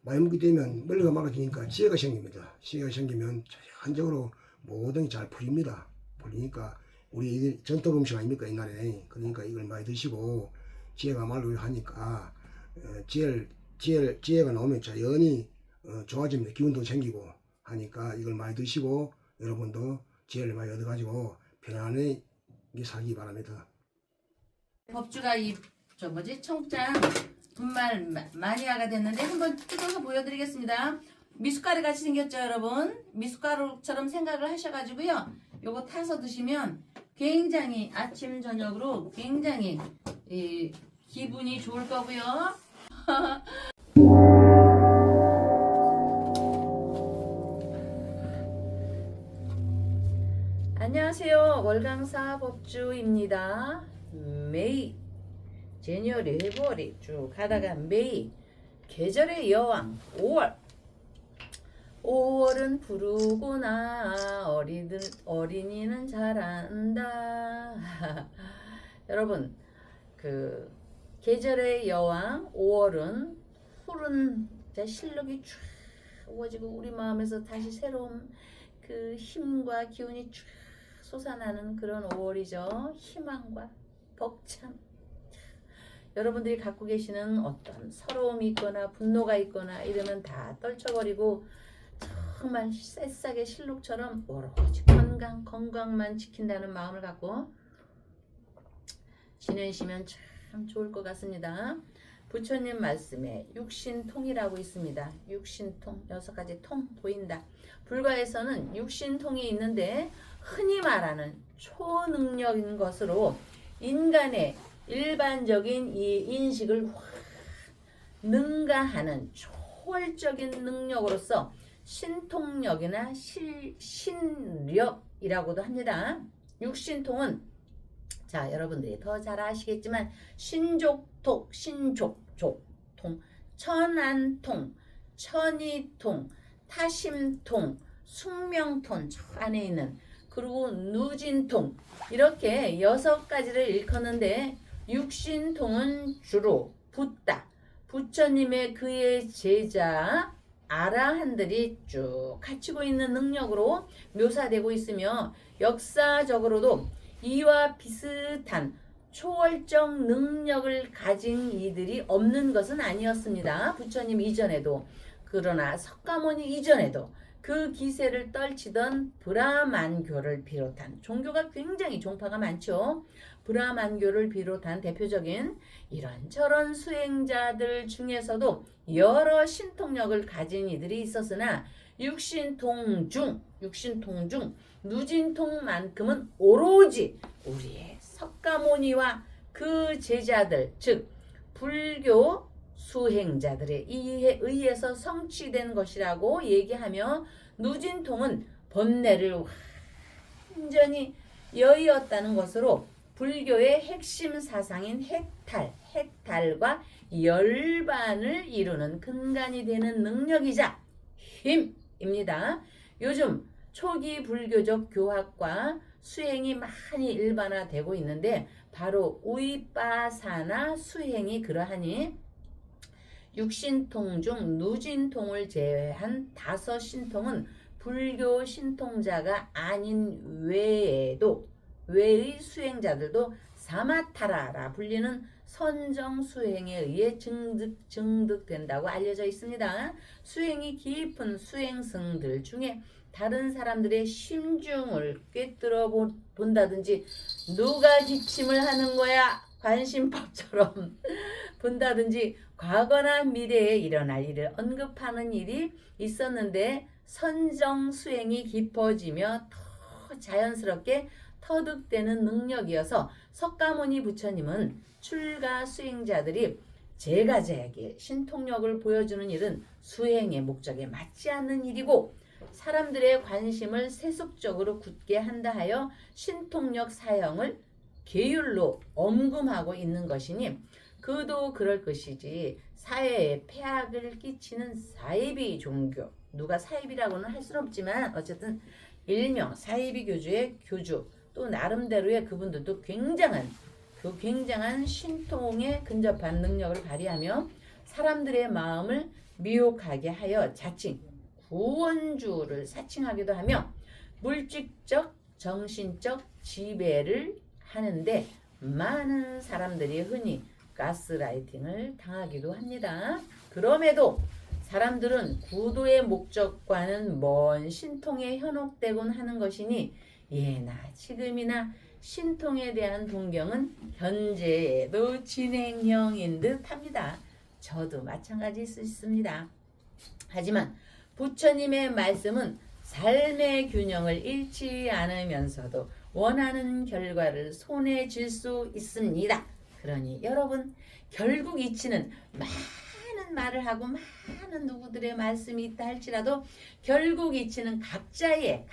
많이 먹게 되면 머리가 맑아지니까 지혜가 생깁니다. 지혜가 생기면 자연적으로 모든 게 잘 풀립니다. 풀리니까 우리 이게 전통 음식 아닙니까 옛날에. 그러니까 이걸 많이 드시고 지혜가 말로 하니까 지혜가 나오면 자연히 좋아집니다. 기운도 생기고 하니까 이걸 많이 드시고 여러분도 지혜를 많이 얻어가지고 편안하게 살기 바랍니다. 법주가 청국장 분말 마니아가 됐는데 한번 뜯어서 보여드리겠습니다. 미숫가루 같이 생겼죠, 여러분? 미숫가루처럼 생각을 하셔가지고요. 요거 타서 드시면 굉장히 아침 저녁으로 굉장히 기분이 좋을 거고요. 안녕하세요. 월강사 법주입니다. 메이, 제니어리, 페브러리 쭉 가다가 메이, 계절의 여왕 5월. 5월은 푸르구나. 어린이는 잘한다. 여러분, 그 계절의 여왕 5월은 푸른 실록이 쫙 우거지고 우리 마음에서 다시 새로운 그 힘과 기운이 쫙 솟아나는 그런 5월이죠. 희망과 벅참. 여러분들이 갖고 계시는 어떤 서러움이 있거나 분노가 있거나 이러면 다 떨쳐버리고 정말 새싹의 실록처럼 오로지 건강만 지킨다는 마음을 갖고 지내시면 참 좋을 것 같습니다. 부처님 말씀에 육신통이라고 있습니다. 육신통, 6가지 통 보인다. 불가에서는 육신통이 있는데 흔히 말하는 초능력인 것으로 인간의 일반적인 이 인식을 확 능가하는 초월적인 능력으로서 신통력이나 신력이라고도 합니다. 육신통은 자, 여러분들이 더 잘 아시겠지만 신족통, 천안통, 천이통, 타심통, 숙명통 안에 있는 그리고 누진통 이렇게 6가지를 일컫는데 육신통은 주로 붓다. 부처님의 그의 제자 아라한들이 쭉 갖추고 있는 능력으로 묘사되고 있으며 역사적으로도 이와 비슷한 초월적 능력을 가진 이들이 없는 것은 아니었습니다. 부처님 이전에도 그러나 석가모니 이전에도 그 기세를 떨치던 브라만교를 비롯한 종교가 굉장히 종파가 많죠. 브라만교를 비롯한 대표적인 이런저런 수행자들 중에서도 여러 신통력을 가진 이들이 있었으나 육신통 중 누진통만큼은 오로지 우리의 석가모니와 그 제자들 즉 불교 수행자들에 의해서 성취된 것이라고 얘기하며 누진통은 번뇌를 완전히 여의었다는 것으로 불교의 핵심 사상인 핵탈과 열반을 이루는 근간이 되는 능력이자 힘입니다. 요즘 초기 불교적 교학과 수행이 많이 일반화되고 있는데 바로 우이빠사나 수행이 그러하니 육신통 중 누진통을 제외한 5신통은 불교 신통자가 아닌 외의 수행자들도 사마타라라 불리는 선정 수행에 의해 증득된다고 알려져 있습니다. 수행이 깊은 수행승들 중에 다른 사람들의 심중을 꿰뚫어 본다든지 누가 기침을 하는 거야 관심법처럼 본다든지 과거나 미래에 일어날 일을 언급하는 일이 있었는데 선정 수행이 깊어지며 더 자연스럽게 터득되는 능력이어서 석가모니 부처님은 출가 수행자들이 제가제에게 신통력을 보여주는 일은 수행의 목적에 맞지 않는 일이고 사람들의 관심을 세속적으로 굳게 한다 하여 신통력 사형을 계율로 엄금하고 있는 것이니 그도 그럴 것이지 사회에 폐악을 끼치는 사이비 종교 누가 사이비라고는 할 수는 없지만 어쨌든 일명 사이비 교주의 교주 또 나름대로의 그분들도 굉장한 신통에 근접한 능력을 발휘하며 사람들의 마음을 미혹하게 하여 자칭 구원주를 사칭하기도 하며 물질적 정신적 지배를 하는데 많은 사람들이 흔히 가스라이팅을 당하기도 합니다. 그럼에도 사람들은 구도의 목적과는 먼 신통에 현혹되곤 하는 것이니 예나 지금이나 신통에 대한 동경은 현재에도 진행형인 듯 합니다. 저도 마찬가지일 수 있습니다. 하지만 부처님의 말씀은 삶의 균형을 잃지 않으면서도 원하는 결과를 손에 쥘 수 있습니다. 그러니 여러분 결국 이치는 많은 말을 하고 많은 누구들의 말씀이 있다 할지라도 결국 이치는 각자의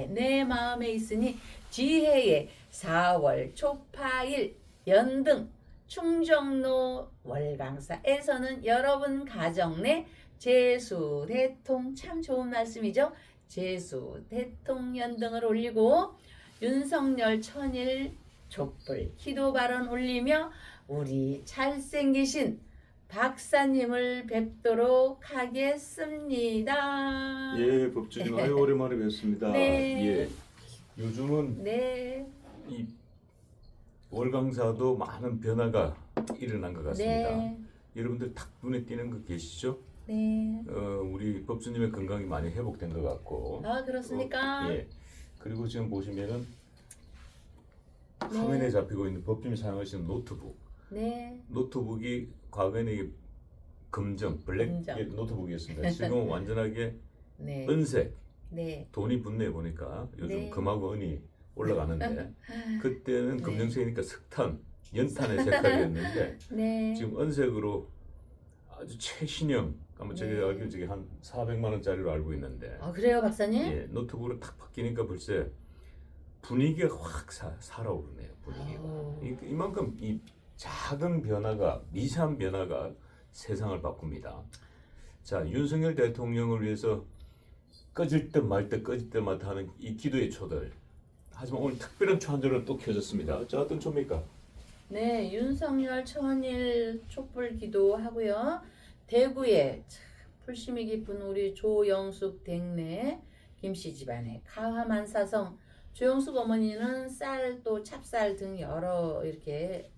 내 마음에 있으니 지혜의 4월 초파일 연등 충정로 월강사에서는 여러분 가정 내 제수대통 참 좋은 말씀이죠. 제수대통 연등을 올리고 윤석열 천일 촛불 기도 발언 올리며 우리 잘생기신 박사님을 뵙도록 하겠습니다. 예, 법주님 아유 오랜만에 뵙습니다. 네. 예, 요즘은 네, 이 월강사도 많은 변화가 일어난 것 같습니다. 네, 여러분들 딱 눈에 띄는 거 계시죠? 네. 우리 법주님의 건강이 많이 회복된 것 같고. 아 그렇습니까? 예. 그리고 지금 보시면은 네. 화면에 잡히고 있는 법주님이 사용하시는 노트북. 네, 노트북이 과거에는 이게 금정, 블랙 금정. 노트북이었습니다. 지금 완전하게 네, 은색, 네, 돈이 붙네 보니까 요즘 네. 금하고 은이 올라가는데 그때는 네. 금정색이니까 석탄, 연탄의 색깔이었는데 네. 지금 은색으로 아주 최신형 아마 제가 네. 알기로 저게 한 400만 원짜리로 알고 있는데 아 그래요, 박사님? 예, 노트북으로 탁 바뀌니까 벌써 분위기가 확 살아오르네요. 분위기가 아우. 이만큼 이 작은 변화가 미세한 변화가 세상을 바꿉니다. 자, 윤석열 대통령을 위해서 꺼질 듯 말 듯 꺼질 듯 말듯 하는 이 기도의 초들. 하지만 오늘 특별한 초 한 절은 또 켜졌습니다. 자, 어떤 초입니까? 네, 윤석열 천일 촛불 기도하고요. 대구에 참 풀심이 깊은 우리 조영숙 댁내 김씨 집안에 가화만사성 조영숙 어머니는 쌀 또 찹쌀 등 여러 이렇게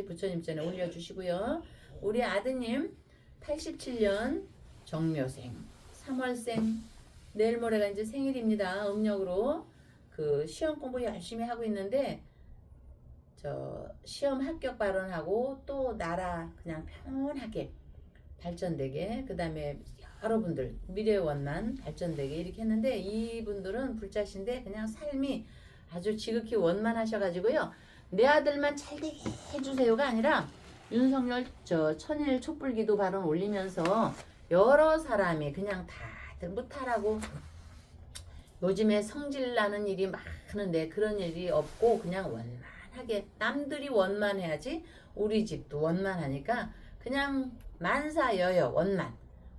부처님 전에 올려주시고요. 우리 아드님 87년 정묘생 3월생 내일 모레가 이제 생일입니다. 음력으로 그 시험 공부 열심히 하고 있는데 시험 합격 발언하고 또 나라 그냥 편하게 발전되게 그 다음에 여러분들 미래원만 발전되게 이렇게 했는데 이분들은 불자신데 그냥 삶이 아주 지극히 원만하셔가지고요. 내 아들만 잘 되게 해주세요가 아니라 윤석열 천일 촛불기도 발언 올리면서 여러 사람이 그냥 다들 무탈하고 요즘에 성질나는 일이 많은데 그런 일이 없고 그냥 원만하게 남들이 원만해야지 우리 집도 원만하니까 그냥 만사여여 원만.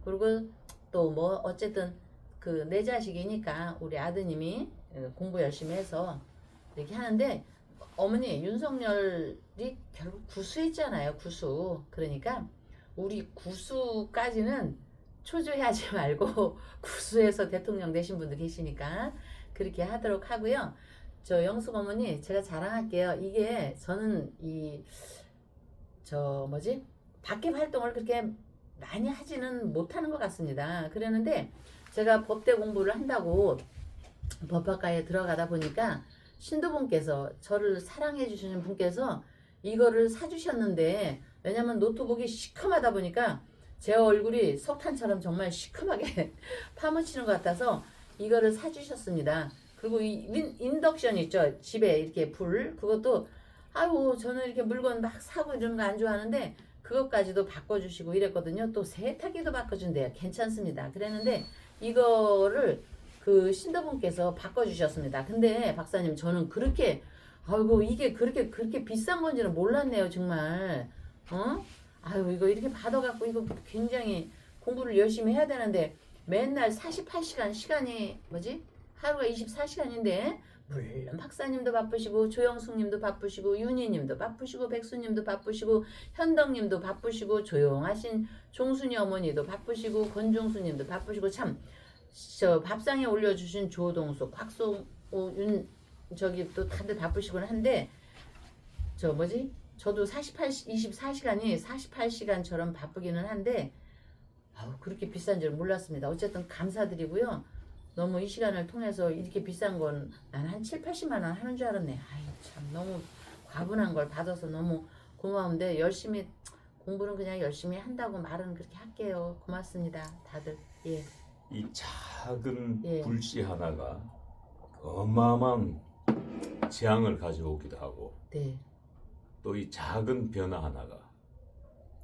그리고 또 뭐 어쨌든 그 내 자식이니까 우리 아드님이 공부 열심히 해서 이렇게 하는데 어머니 윤석열이 결국 구수했잖아요. 구수. 그러니까 우리 구수까지는 초조해하지 말고 구수해서 대통령 되신 분도 계시니까 그렇게 하도록 하고요. 영숙 어머니 제가 자랑할게요. 이게 저는 밖에 활동을 그렇게 많이 하지는 못하는 것 같습니다. 그러는데 제가 법대 공부를 한다고 법학과에 들어가다 보니까 신도분께서 저를 사랑해 주시는 분께서 이거를 사주셨는데 왜냐면 노트북이 시커하다 보니까 제 얼굴이 석탄처럼 정말 시커하게 파묻히는 것 같아서 이거를 사주셨습니다. 그리고 이 인덕션 있죠. 집에 이렇게 불 그것도 아유 저는 이렇게 물건 막 사고 이런 거 안 좋아하는데 그것까지도 바꿔주시고 이랬거든요. 또 세탁기도 바꿔준대요. 괜찮습니다. 그랬는데 이거를 그 신도분께서 바꿔주셨습니다. 근데 박사님 저는 그렇게 아이고 이게 그렇게 비싼 건지는 몰랐네요. 정말 아유 이거 이렇게 받아갖고 이거 굉장히 공부를 열심히 해야 되는데 맨날 48시간 시간이 뭐지? 하루가 24시간인데 물론 박사님도 바쁘시고 조영숙님도 바쁘시고 윤희님도 바쁘시고 백수님도 바쁘시고 현덕님도 바쁘시고 조용하신 종순이 어머니도 바쁘시고 권종수님도 바쁘시고 참 저 밥상에 올려주신 조동숙 곽송우 윤 저기 또 다들 바쁘시곤 한데 저 뭐지? 저도 24시간이 48시간처럼 바쁘기는 한데 아우 그렇게 비싼 줄 몰랐습니다. 어쨌든 감사드리고요. 너무 이 시간을 통해서 이렇게 비싼 건 난 한 7, 80만 원 하는 줄 알았네. 아유 참 너무 과분한 걸 받아서 너무 고마운데 열심히 공부는 그냥 열심히 한다고 말은 그렇게 할게요. 고맙습니다. 다들. 예. 이 작은 예. 불씨 하나가 어마어마한 재앙을 가져오기도 하고 네. 또 이 작은 변화 하나가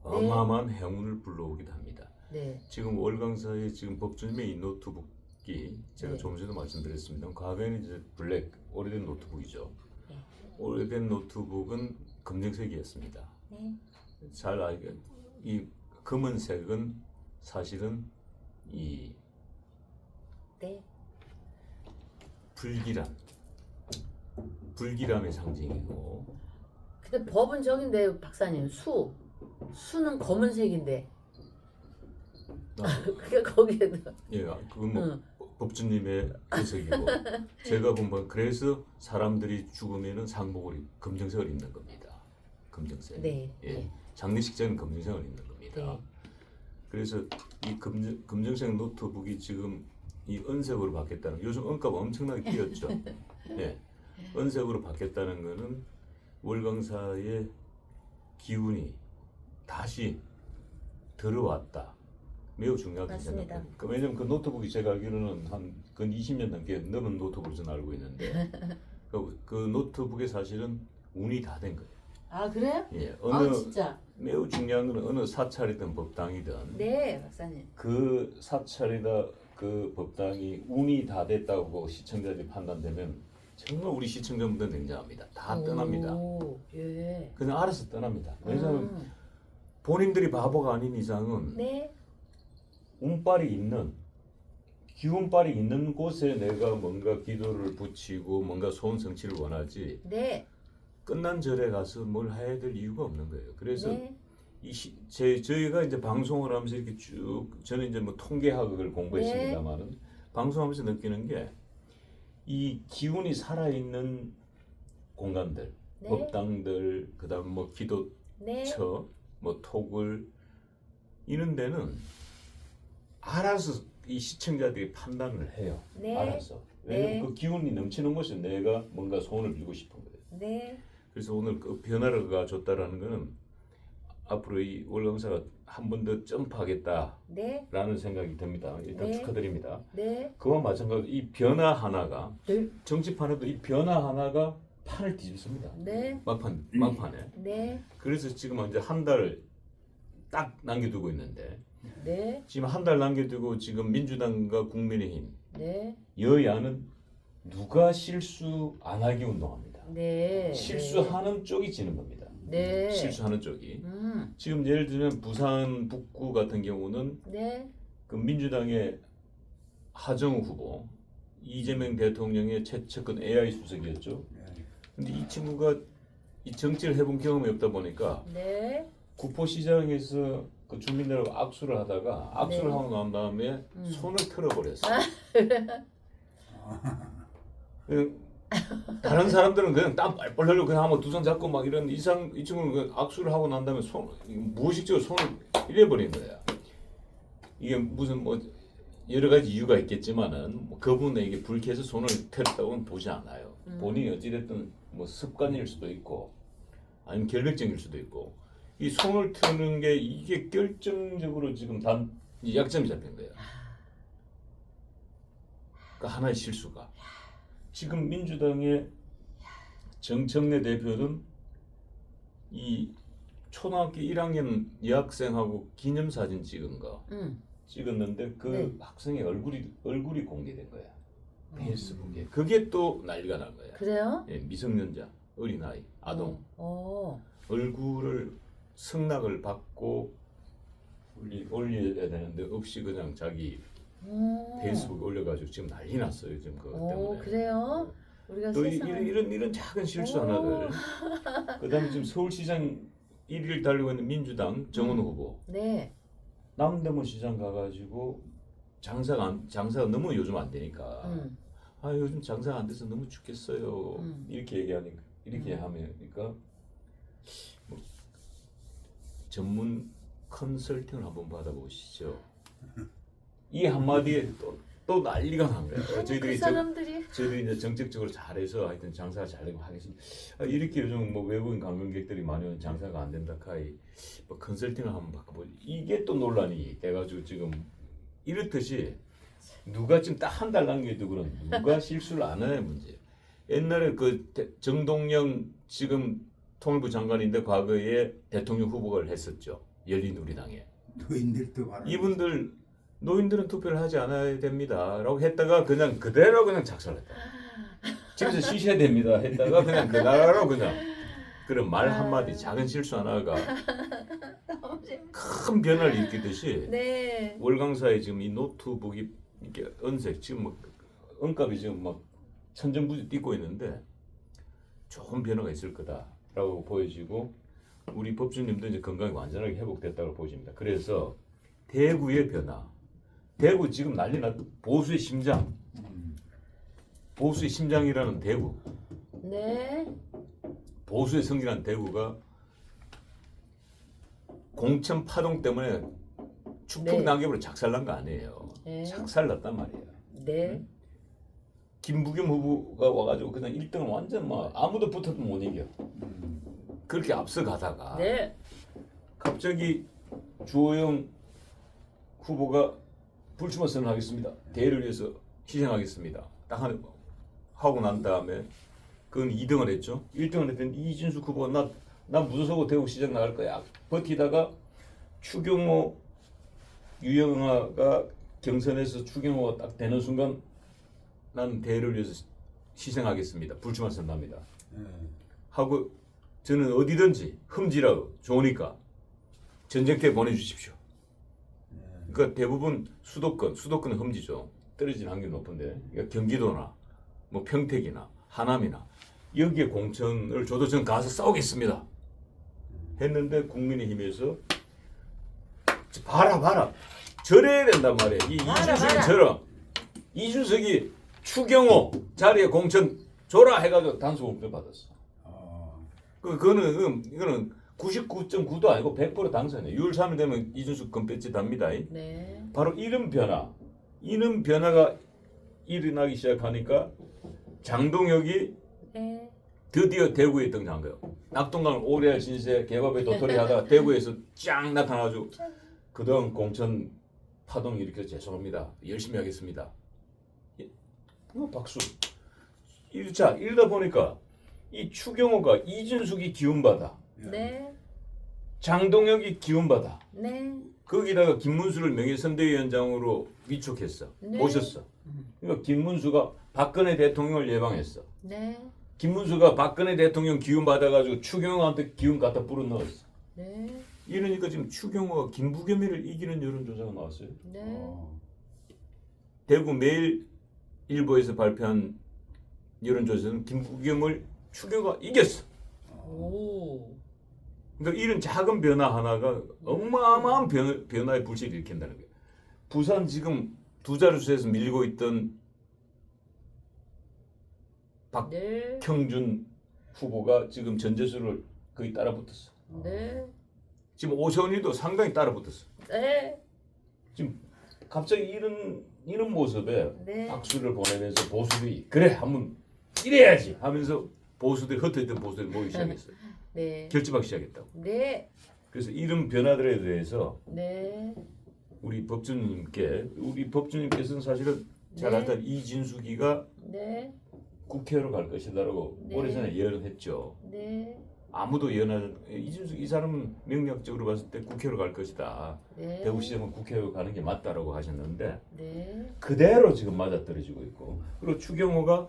어마어마한 행운을 불러오기도 합니다. 네. 지금 월강사의 지금 법주님의 이 노트북이 제가 네. 조금 전에 말씀드렸습니다. 과거에는 이제 블랙 오래된 노트북이죠. 네. 오래된 노트북은 검정색이었습니다. 네. 잘 알게 이 검은색은 사실은 이 네. 불길함의 상징이고 근데 법은 저긴데 박사님 수는 검은색인데 그게 거기에도 예, 그건 뭐 응. 법주님의 해석이고 제가 본건 그래서 사람들이 죽으면은 상복을 검정색을 입는 겁니다. 검정색. 네. 예. 네. 장례식장은 검정색을 입는 겁니다. 네. 그래서 이 검정색 노트북이 지금 이 은색으로 바뀌었다는 요즘 은값 엄청나게 뛰었죠. 예. 은색으로 바뀌었다는 거는 월강사의 기운이 다시 들어왔다. 매우 중요하게 맞습니다. 생각합니다. 왜냐면 그 노트북이 제가 알기로는 한 근 20년 넘게 넘은 노트북을 저는 알고 있는데 그 노트북에 사실은 운이 다 된 거예요. 아 그래요? 예, 아 진짜. 매우 중요한 거는 어느 사찰이든 법당이든 네 박사님. 그 사찰이다 그 법당이 운이 다 됐다고 시청자들이 판단되면 정말 우리 시청자분들 냉정합니다. 다 떠납니다. 오, 예. 그냥 알아서 떠납니다. 왜냐하면 음. 본인들이 바보가 아닌 이상은 네. 운빨이 있는 기운빨이 있는 곳에 내가 뭔가 기도를 붙이고 뭔가 소원 성취를 원하지 네. 끝난 절에 가서 뭘 해야 될 이유가 없는 거예요. 그래서 네. 저희가 이제 방송을 하면서 이렇게 쭉 저는 이제 뭐 통계학을 공부했습니다만은 방송하면서 느끼는 게 이 기운이 살아있는 공간들, 네. 법당들, 그다음 뭐 기도처, 네. 뭐 톡을 이런 데는 알아서 이 시청자들이 판단을 해요. 네. 알아서. 왜냐면 네. 그 기운이 넘치는 곳에 내가 뭔가 소원을 빌고 싶은 거예요. 네. 그래서 오늘 그 변화를 가졌다라는 거는 앞으로 이 월강사가 한 번 더 점프하겠다라는 네. 생각이 듭니다. 일단 네. 축하드립니다. 네. 그와 마찬가지로 이 변화 하나가 네. 정치판에도 이 변화 하나가 판을 뒤집습니다. 네. 막판에. 네. 그래서 지금 이제 한 달 딱 남겨두고 있는데 네. 지금 한 달 남겨두고 지금 민주당과 국민의힘 네. 여야는 누가 실수 안 하기 운동합니다. 네. 실수하는 쪽이 지는 겁니다. 네. 실수하는 쪽이. 지금 예를 들면 부산 북구 같은 경우는 네. 그 민주당의 하정우 후보, 이재명 대통령의 최측근 AI 수석이었죠. 근데 이 친구가 이 정치를 해본 경험이 없다 보니까 네. 구포시장에서 그 주민들하고 악수를 하다가 악수를 네. 하고 난 다음에 손을 틀어버렸어요. 다른 사람들은 그냥 땀 뻘뻘 흘리고 그냥 한번 두 손 잡고 막 이런 이 친구는 그 악수를 하고 난 다음에 무의식적으로 손을 이래버린 거야. 이게 무슨 뭐 여러 가지 이유가 있겠지만은 뭐 그분에게 불쾌해서 손을 틀었다고는 보지 않아요. 본인이 어찌됐든 뭐 습관일 수도 있고 아니면 결백증일 수도 있고 이 손을 트는 게 이게 결정적으로 지금 이 약점이 잡힌 거예요. 그러니까 하나의 실수가 지금 민주당의 정청래 대표는 이 초등학교 1학년 여학생하고 기념사진 찍은 거 찍었는데 그 네. 학생의 얼굴이 공개된 거야. 페이스북에. 그게 또 난리가 난 거야. 그래요? 예, 미성년자, 어린아이, 아동 얼굴을 승낙을 받고 올려야 되는데 없이 그냥 자기 페이스북에 올려가지고 지금 난리 났어요. 지금 그것 때문에. 그래요? 우리가 또 세상을 이런 작은 실수 하나들. 그다음에 지금 서울시장 1위를 달리고 있는 민주당 정원 후보. 네. 남대문 시장 가가지고 장사가 너무 요즘 안 되니까 아 요즘 장사가 안 돼서 너무 죽겠어요. 이렇게 하니까 뭐 전문 컨설팅을 한번 받아보시죠. 이 한마디에 또 난리가 난 거예요. 그 사람들이 저희들이 이제 정책적으로 잘해서 하여튼 장사가 잘 되고 하겠습니다. 이렇게 요즘 뭐 외국인 관광객들이 많이 오는 장사가 안 된다 카이 뭐 컨설팅을 한번 바꿔보지. 이게 또 논란이 돼가지고 지금 이렇듯이 누가 지금 딱 한 달 남겨도 그런 누가 실수를 안 하는 문제. 옛날에 그 정동영 지금 통일부 장관인데 과거에 대통령 후보를 했었죠. 열린우리당에. 노인들도 많아. 이분들 노인들은 투표를 하지 않아야 됩니다라고 했다가 그냥 그대로 그냥 작살냈다. 집에서 쉬셔야 됩니다 했다가 그냥 그대로 그냥 그런 말 한마디 작은 실수 하나가 큰 변화를 일으키듯이 네. 월강사에 지금 이 노트북이 이렇게 은색 지금 뭐 은값이 지금 막 천정부지 뛰고 있는데 좋은 변화가 있을 거다라고 보여지고 우리 법주님도 이제 건강이 완전하게 회복됐다고 보여집니다. 그래서 대구의 변화. 대구 지금 난리 났 보수의 심장. 보수의 심장이라는 대구. 네. 보수의 성이라는 대구가 공천 파동 때문에 축풍 네. 낙엽으로 작살난 거 아니에요. 네. 작살났단 말이에요. 네. 김부겸 후보가 와가지고 그냥 1등을 완전 막 아무도 붙어도 못 이겨. 그렇게 앞서가다가 네. 갑자기 주호영 후보가 불출마 선언하겠습니다. 대를 위해서 희생하겠습니다. 딱 하고 난 다음에 그건 2등을 했죠. 1등을 했더니 이진숙 후보가 나 무소속 대구시장 나갈 거야. 버티다가 추경호 유영아가 경선에서 추경호가 딱 되는 순간 난 대를 위해서 희생하겠습니다. 불출마 선언합니다. 하고 저는 어디든지 흠지라고 좋으니까 전쟁터에 보내주십시오. 그러니까 대부분 수도권은 흠지죠. 떨어진 확률이 높은데 그러니까 경기도나 뭐 평택이나 하남이나 여기에 공천을 줘도 저는 가서 싸우겠습니다. 했는데 국민의힘에서 봐라 절해야 된단 말이에요. 이준석이처럼 이준석이 추경호 자리에 공천 줘라 해가지고 단수 공천 받았어. 이거는 99.9도 아니고 100% 당선이에요. 6월 3일 되면 이준석 건배지 답니다. 네. 바로 이런 변화가 일어나기 시작하니까 장동혁이 네. 드디어 대구에 등장한 거예요. 낙동강을 오래 신세 개밥에 도토리 하다가 대구에서 쫙 나타나가지고 그동안 공천 파동 일으켜 죄송합니다. 열심히 하겠습니다. 박수. 이러다 보니까 이 추경호가 이준숙이 기운받아. 네. 장동혁이 기운받아. 네. 거기다가 김문수를 명예선대위원장으로 위촉했어. 네. 모셨어. 그러니까 김문수가 박근혜 대통령을 예방했어. 네. 김문수가 박근혜 대통령 기운 받아가지고 추경호한테 기운 갖다 불어 넣었어. 네. 이러니까 지금 추경호가 김부겸이를 이기는 여론조사가 나왔어요. 네. 대구 매일일보에서 발표한 여론조사는 김부겸을 추경호가 이겼어. 오. 그러니까 이런 작은 변화 하나가 어마어마한 변화의 불씨를 일으킨다는 거예요. 부산 지금 두 자릿수에서 밀리고 있던 네. 박형준 후보가 지금 전재수를 거의 따라붙었어. 네. 지금 오세훈이도 상당히 따라붙었어. 네. 지금 갑자기 이런 모습에 네. 박수를 보내면서 보수들이 그래 한번 이래야지 하면서 보수들이 흩어졌던 보수들이 모이기 시작했어요. 네. 결집하기 시작했다고. 네. 그래서 이런 변화들에 대해서 네. 우리 법주님께서는 사실은 잘 네. 알던 이진숙이가 네. 국회로 갈 것이다라고 네. 오래전에 예언했죠. 네. 아무도 예언하는 이진숙 이 사람은 명략적으로 봤을 때 국회로 갈 것이다. 네. 대구시장은 국회로 가는 게 맞다라고 하셨는데 네. 그대로 지금 맞아떨어지고 있고 그리고 추경호가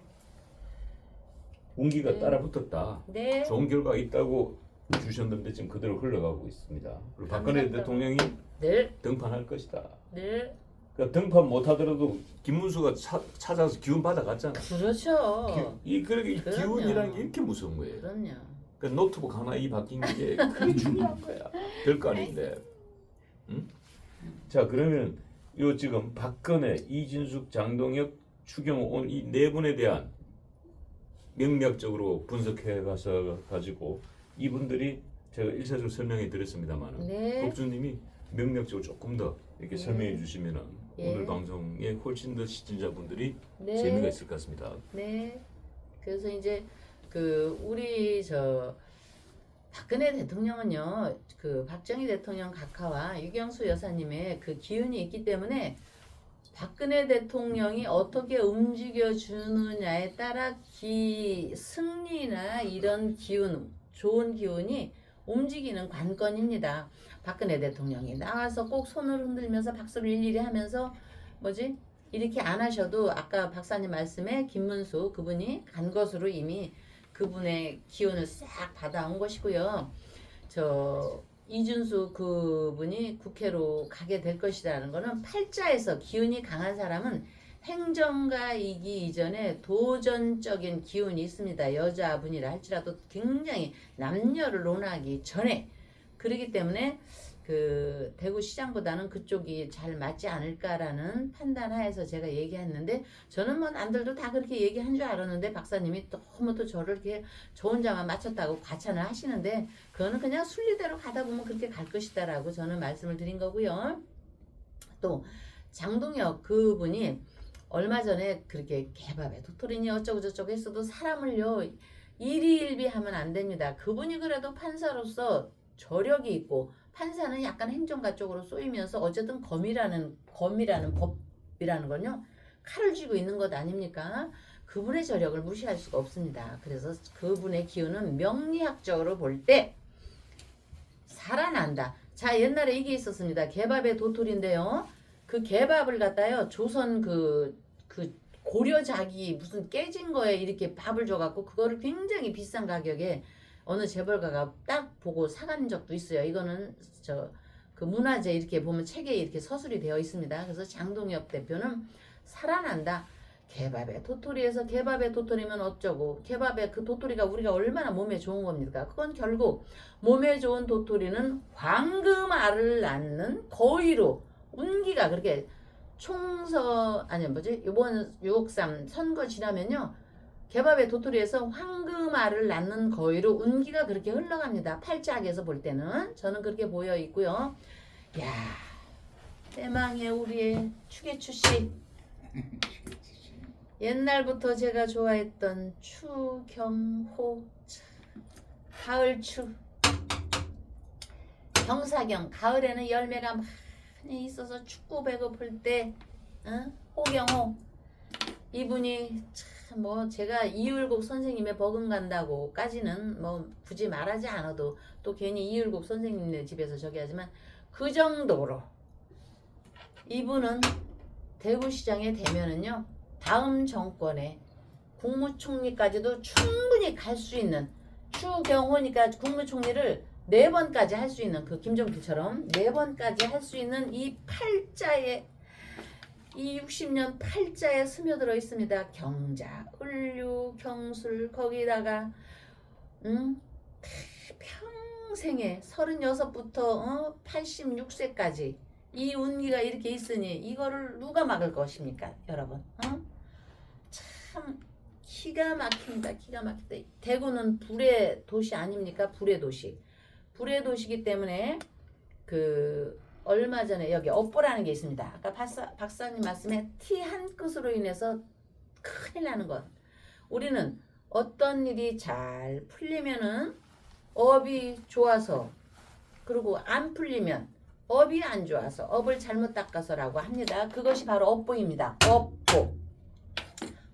운기가 네. 따라붙었다. 네. 좋은 결과가 있다고 주셨는데 지금 그대로 흘러가고 있습니다. 그리고 박근혜 감사합니다. 대통령이 네. 등판할 것이다. 네. 그러니까 등판 못하더라도 김문수가 찾아서 기운 받아갔잖아. 그렇죠. 그렇게 그럼요. 기운이라는 게 이렇게 무서운 거예요. 그럼요. 그러니까 노트북 하나 이 바뀐 게 그게 중요한 거야. 별거 아닌데. 응? 자 그러면 요 지금 박근혜, 이진숙, 장동혁, 추경호 온 이 네 분에 대한 명략적으로 분석해 가지고 이분들이 제가 일차적으로 설명해 드렸습니다만 네. 법주님이 명략적으로 조금 더 이렇게 네. 설명해 주시면은 예. 오늘 방송에 훨씬 더 시청자분들이 네. 재미가 있을 것 같습니다. 네. 그래서 이제 우리 박근혜 대통령은요, 박정희 대통령 각하와 유경수 여사님의 그 기운이 있기 때문에 박근혜 대통령이 어떻게 움직여 주느냐에 따라 승리나 이런 기운, 좋은 기운이 움직이는 관건입니다. 박근혜 대통령이 나와서 꼭 손을 흔들면서 박수를 일일이 하면서 이렇게 안 하셔도 아까 박사님 말씀에 김문수 그분이 간 것으로 이미 그분의 기운을 싹 받아온 것이고요. 이준수 그분이 국회로 가게 될 것이라는 거는 팔자에서 기운이 강한 사람은 행정가이기 이전에 도전적인 기운이 있습니다. 여자분이라 할지라도 굉장히 남녀를 논하기 전에 그렇기 때문에 대구시장보다는 그쪽이 잘 맞지 않을까라는 판단하에서 제가 얘기했는데 저는 남들도 다 그렇게 얘기한 줄 알았는데 박사님이 너무 또 저를 이렇게 저 혼자만 맞췄다고 과찬을 하시는데 그거는 그냥 순리대로 가다 보면 그렇게 갈 것이다라고 저는 말씀을 드린 거고요. 또 장동혁 그분이 얼마 전에 그렇게 개밥에 도토리니 어쩌고 저쩌고 했어도 사람을요 일희일비하면 안 됩니다. 그분이 그래도 판사로서 저력이 있고 판사는 약간 행정가 쪽으로 쏘이면서 어쨌든 검이라는 법이라는 건요 칼을 쥐고 있는 것 아닙니까? 그분의 저력을 무시할 수가 없습니다. 그래서 그분의 기운은 명리학적으로 볼 때 살아난다. 자 옛날에 이게 있었습니다. 개밥의 도토리인데요. 그 개밥을 갖다요 조선 그 고려작이 무슨 깨진 거에 이렇게 밥을 줘갖고 그거를 굉장히 비싼 가격에 어느 재벌가가 딱 보고 사간 적도 있어요. 이거는 그 문화재 이렇게 보면 책에 이렇게 서술이 되어 있습니다. 그래서 장동혁 대표는 살아난다. 개밥의 도토리에서 개밥의 도토리면 어쩌고 개밥의 그 도토리가 우리가 얼마나 몸에 좋은 겁니까? 그건 결국 몸에 좋은 도토리는 황금알을 낳는 거위로 운기가 그렇게 이번 6.3 선거 지나면요. 개밥의 도토리에서 황금알을 낳는 거위로 운기가 그렇게 흘러갑니다. 팔자학에서 볼 때는 저는 그렇게 보여 있고요. 야, 대망의 우리의 추계추씨. 옛날부터 제가 좋아했던 추경호, 가을추, 경사경. 가을에는 열매가 많이 있어서 춥고 배고플 때, 호경호. 이분이 제가 이율곡 선생님의 버금간다고까지는 굳이 말하지 않아도 또 괜히 이율곡 선생님네 집에서 저기 하지만 그 정도로 이분은 대구시장에 되면은요 다음 정권에 국무총리까지도 충분히 갈 수 있는 추경호니까 국무총리를 4번까지 할 수 있는 그 김종필처럼 4번까지 할 수 있는 이 팔자에 이 60년 팔자에 스며들어 있습니다. 경자, 을류, 경술 거기다가 평생에 36부터 86세까지 이 운기가 이렇게 있으니 이거를 누가 막을 것입니까? 여러분. 참 기가 막힙니다. 기가 막히다. 대구는 불의 도시 아닙니까? 불의 도시. 불의 도시이기 때문에 얼마 전에 여기 업보라는 게 있습니다. 아까 박사님 말씀에 티 한 끝으로 인해서 큰일 나는 것. 우리는 어떤 일이 잘 풀리면은 업이 좋아서 그리고 안 풀리면 업이 안 좋아서 업을 잘못 닦아서라고 합니다. 그것이 바로 업보입니다. 업보.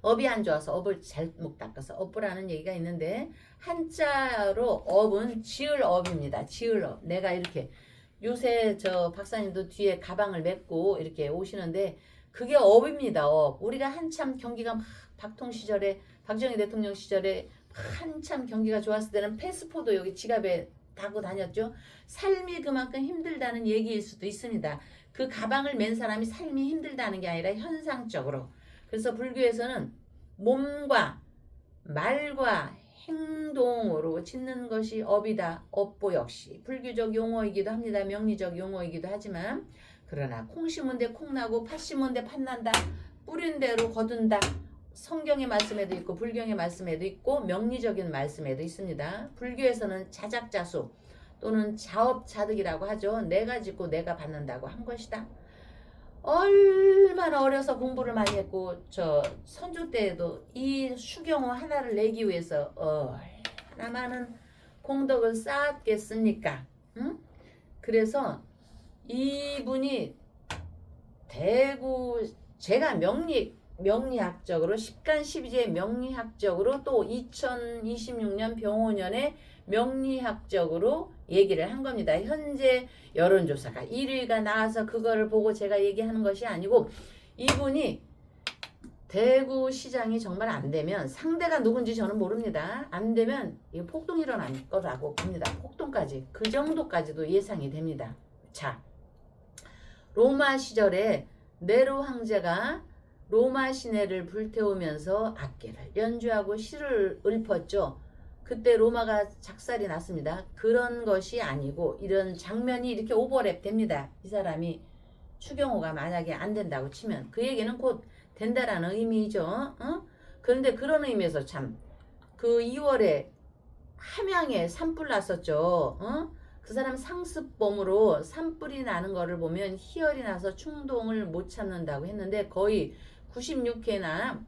업이 안 좋아서 업을 잘못 닦아서 업보라는 얘기가 있는데 한자로 업은 지을 업입니다. 지을 업. 내가 이렇게 요새 저 박사님도 뒤에 가방을 메고 이렇게 오시는데 그게 업입니다. 업. 우리가 한참 경기가 막 박통 시절에 박정희 대통령 시절에 한참 경기가 좋았을 때는 패스포드 여기 지갑에 다고 다녔죠. 삶이 그만큼 힘들다는 얘기일 수도 있습니다. 그 가방을 맨 사람이 삶이 힘들다는 게 아니라 현상적으로. 그래서 불교에서는 몸과 말과 행동으로 짓는 것이 업이다. 업보 역시 불교적 용어이기도 합니다. 명리적 용어이기도 하지만 그러나 콩 심은 데 콩 나고 팥 심은 데 팥 난다. 뿌린 대로 거둔다. 성경의 말씀에도 있고 불경의 말씀에도 있고 명리적인 말씀에도 있습니다. 불교에서는 자작자수 또는 자업자득이라고 하죠. 내가 짓고 내가 받는다고 한 것이다. 얼마나 어려서 공부를 많이 했고 저 선조 때에도 이 수경호 하나를 내기 위해서 얼마나 많은 공덕을 쌓았겠습니까? 응? 그래서 이분이 대구 제가 명리학적으로 10간 12제 명리학적으로 또 2026년 병오년에 명리학적으로 얘기를 한 겁니다. 현재 여론조사가 1위가 나와서 그거를 보고 제가 얘기하는 것이 아니고 이분이 대구시장이 정말 안 되면 상대가 누군지 저는 모릅니다. 안 되면 이거 폭동이 일어날 거라고 봅니다. 폭동까지 그 정도까지도 예상이 됩니다. 자, 로마 시절에 네로 황제가 로마 시내를 불태우면서 악기를 연주하고 시를 읊었죠. 그때 로마가 작살이 났습니다. 그런 것이 아니고 이런 장면이 이렇게 오버랩 됩니다. 이 사람이 추경호가 만약에 안 된다고 치면 그 얘기는 곧 된다라는 의미죠. 그런데 그런 의미에서 참 그 2월에 함양에 산불 났었죠. 그 사람 상습범으로 산불이 나는 거를 보면 희열이 나서 충동을 못 참는다고 했는데 거의 96회나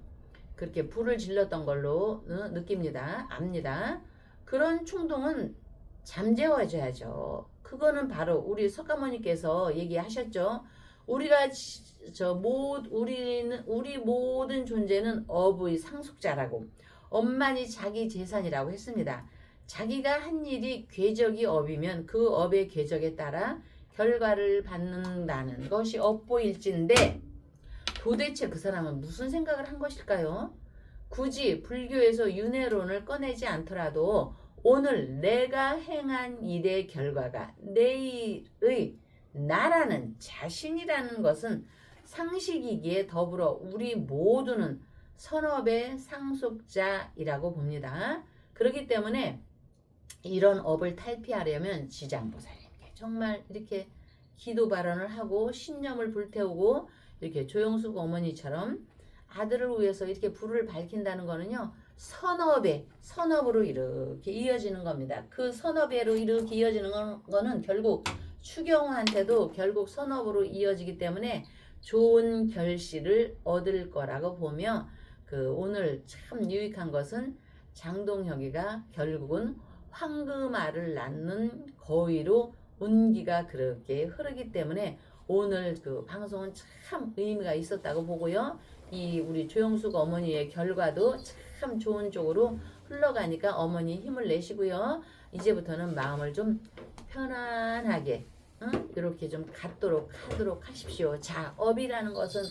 그렇게 불을 질렀던 걸로 느낍니다. 압니다. 그런 충동은 잠재워져야죠. 그거는 바로 우리 석가모니께서 얘기하셨죠. 우리가 우리 모든 존재는 업의 상속자라고 업만이 자기 재산이라고 했습니다. 자기가 한 일이 궤적이 업이면 그 업의 궤적에 따라 결과를 받는다는 것이 업보일진데 도대체 그 사람은 무슨 생각을 한 것일까요? 굳이 불교에서 윤회론을 꺼내지 않더라도 오늘 내가 행한 일의 결과가 내일의 나라는 자신이라는 것은 상식이기에 더불어 우리 모두는 선업의 상속자이라고 봅니다. 그렇기 때문에 이런 업을 탈피하려면 지장보살님께 정말 이렇게 기도 발언을 하고 신념을 불태우고 이렇게 조영숙 어머니처럼 아들을 위해서 이렇게 불을 밝힌다는 거는요. 선업으로 이렇게 이어지는 겁니다. 그 선업으로 이렇게 이어지는 거는 결국 추경호한테도 결국 선업으로 이어지기 때문에 좋은 결실을 얻을 거라고 보며 그 오늘 참 유익한 것은 장동혁이가 결국은 황금알을 낳는 거위로 운기가 그렇게 흐르기 때문에 오늘 그 방송은 참 의미가 있었다고 보고요. 이 우리 조영숙 어머니의 결과도 참 좋은 쪽으로 흘러가니까 어머니 힘을 내시고요. 이제부터는 마음을 좀 편안하게 이렇게 좀 갖도록 하도록 하십시오. 자, 업이라는 것은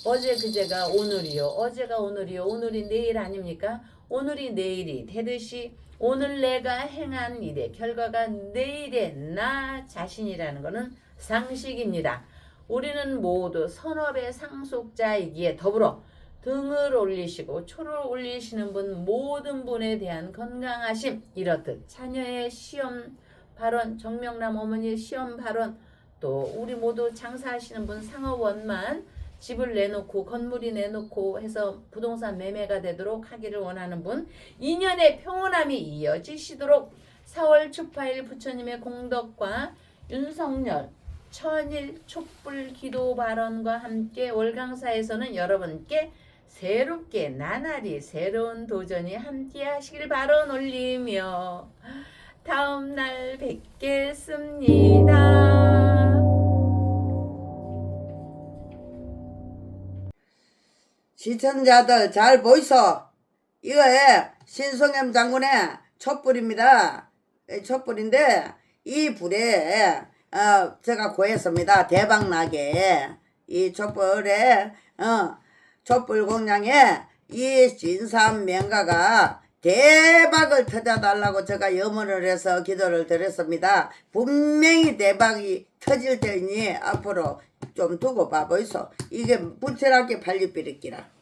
어제 그제가 오늘이요. 어제가 오늘이요. 오늘이 내일 아닙니까? 오늘이 내일이 되듯이 오늘 내가 행한 일의 결과가 내일의 나 자신이라는 것은 상식입니다. 우리는 모두 선업의 상속자이기에 더불어 등을 올리시고 초를 올리시는 분 모든 분에 대한 건강하심 이렇듯 자녀의 시험 발언 정명남 어머니의 시험 발언 또 우리 모두 장사하시는 분 상업원만 집을 내놓고 건물이 내놓고 해서 부동산 매매가 되도록 하기를 원하는 분 인연의 평온함이 이어지시도록 4월 추파일 부처님의 공덕과 윤석열 천일 촛불 기도 발언과 함께 월강사에서는 여러분께 새롭게 나날이 새로운 도전이 함께 하시길 바라 올리며 다음 날 뵙겠습니다. 시청자들 잘 보이소? 이거에 신성엽 장군의 촛불입니다. 촛불인데 이 불에 제가 구했습니다. 대박나게 이 촛불에 촛불 공양에 이 진삼 명가가 대박을 터져달라고 제가 염원을 해서 기도를 드렸습니다. 분명히 대박이 터질 테니 앞으로 좀 두고 봐보이소. 이게 불철하게 발리비리끼라.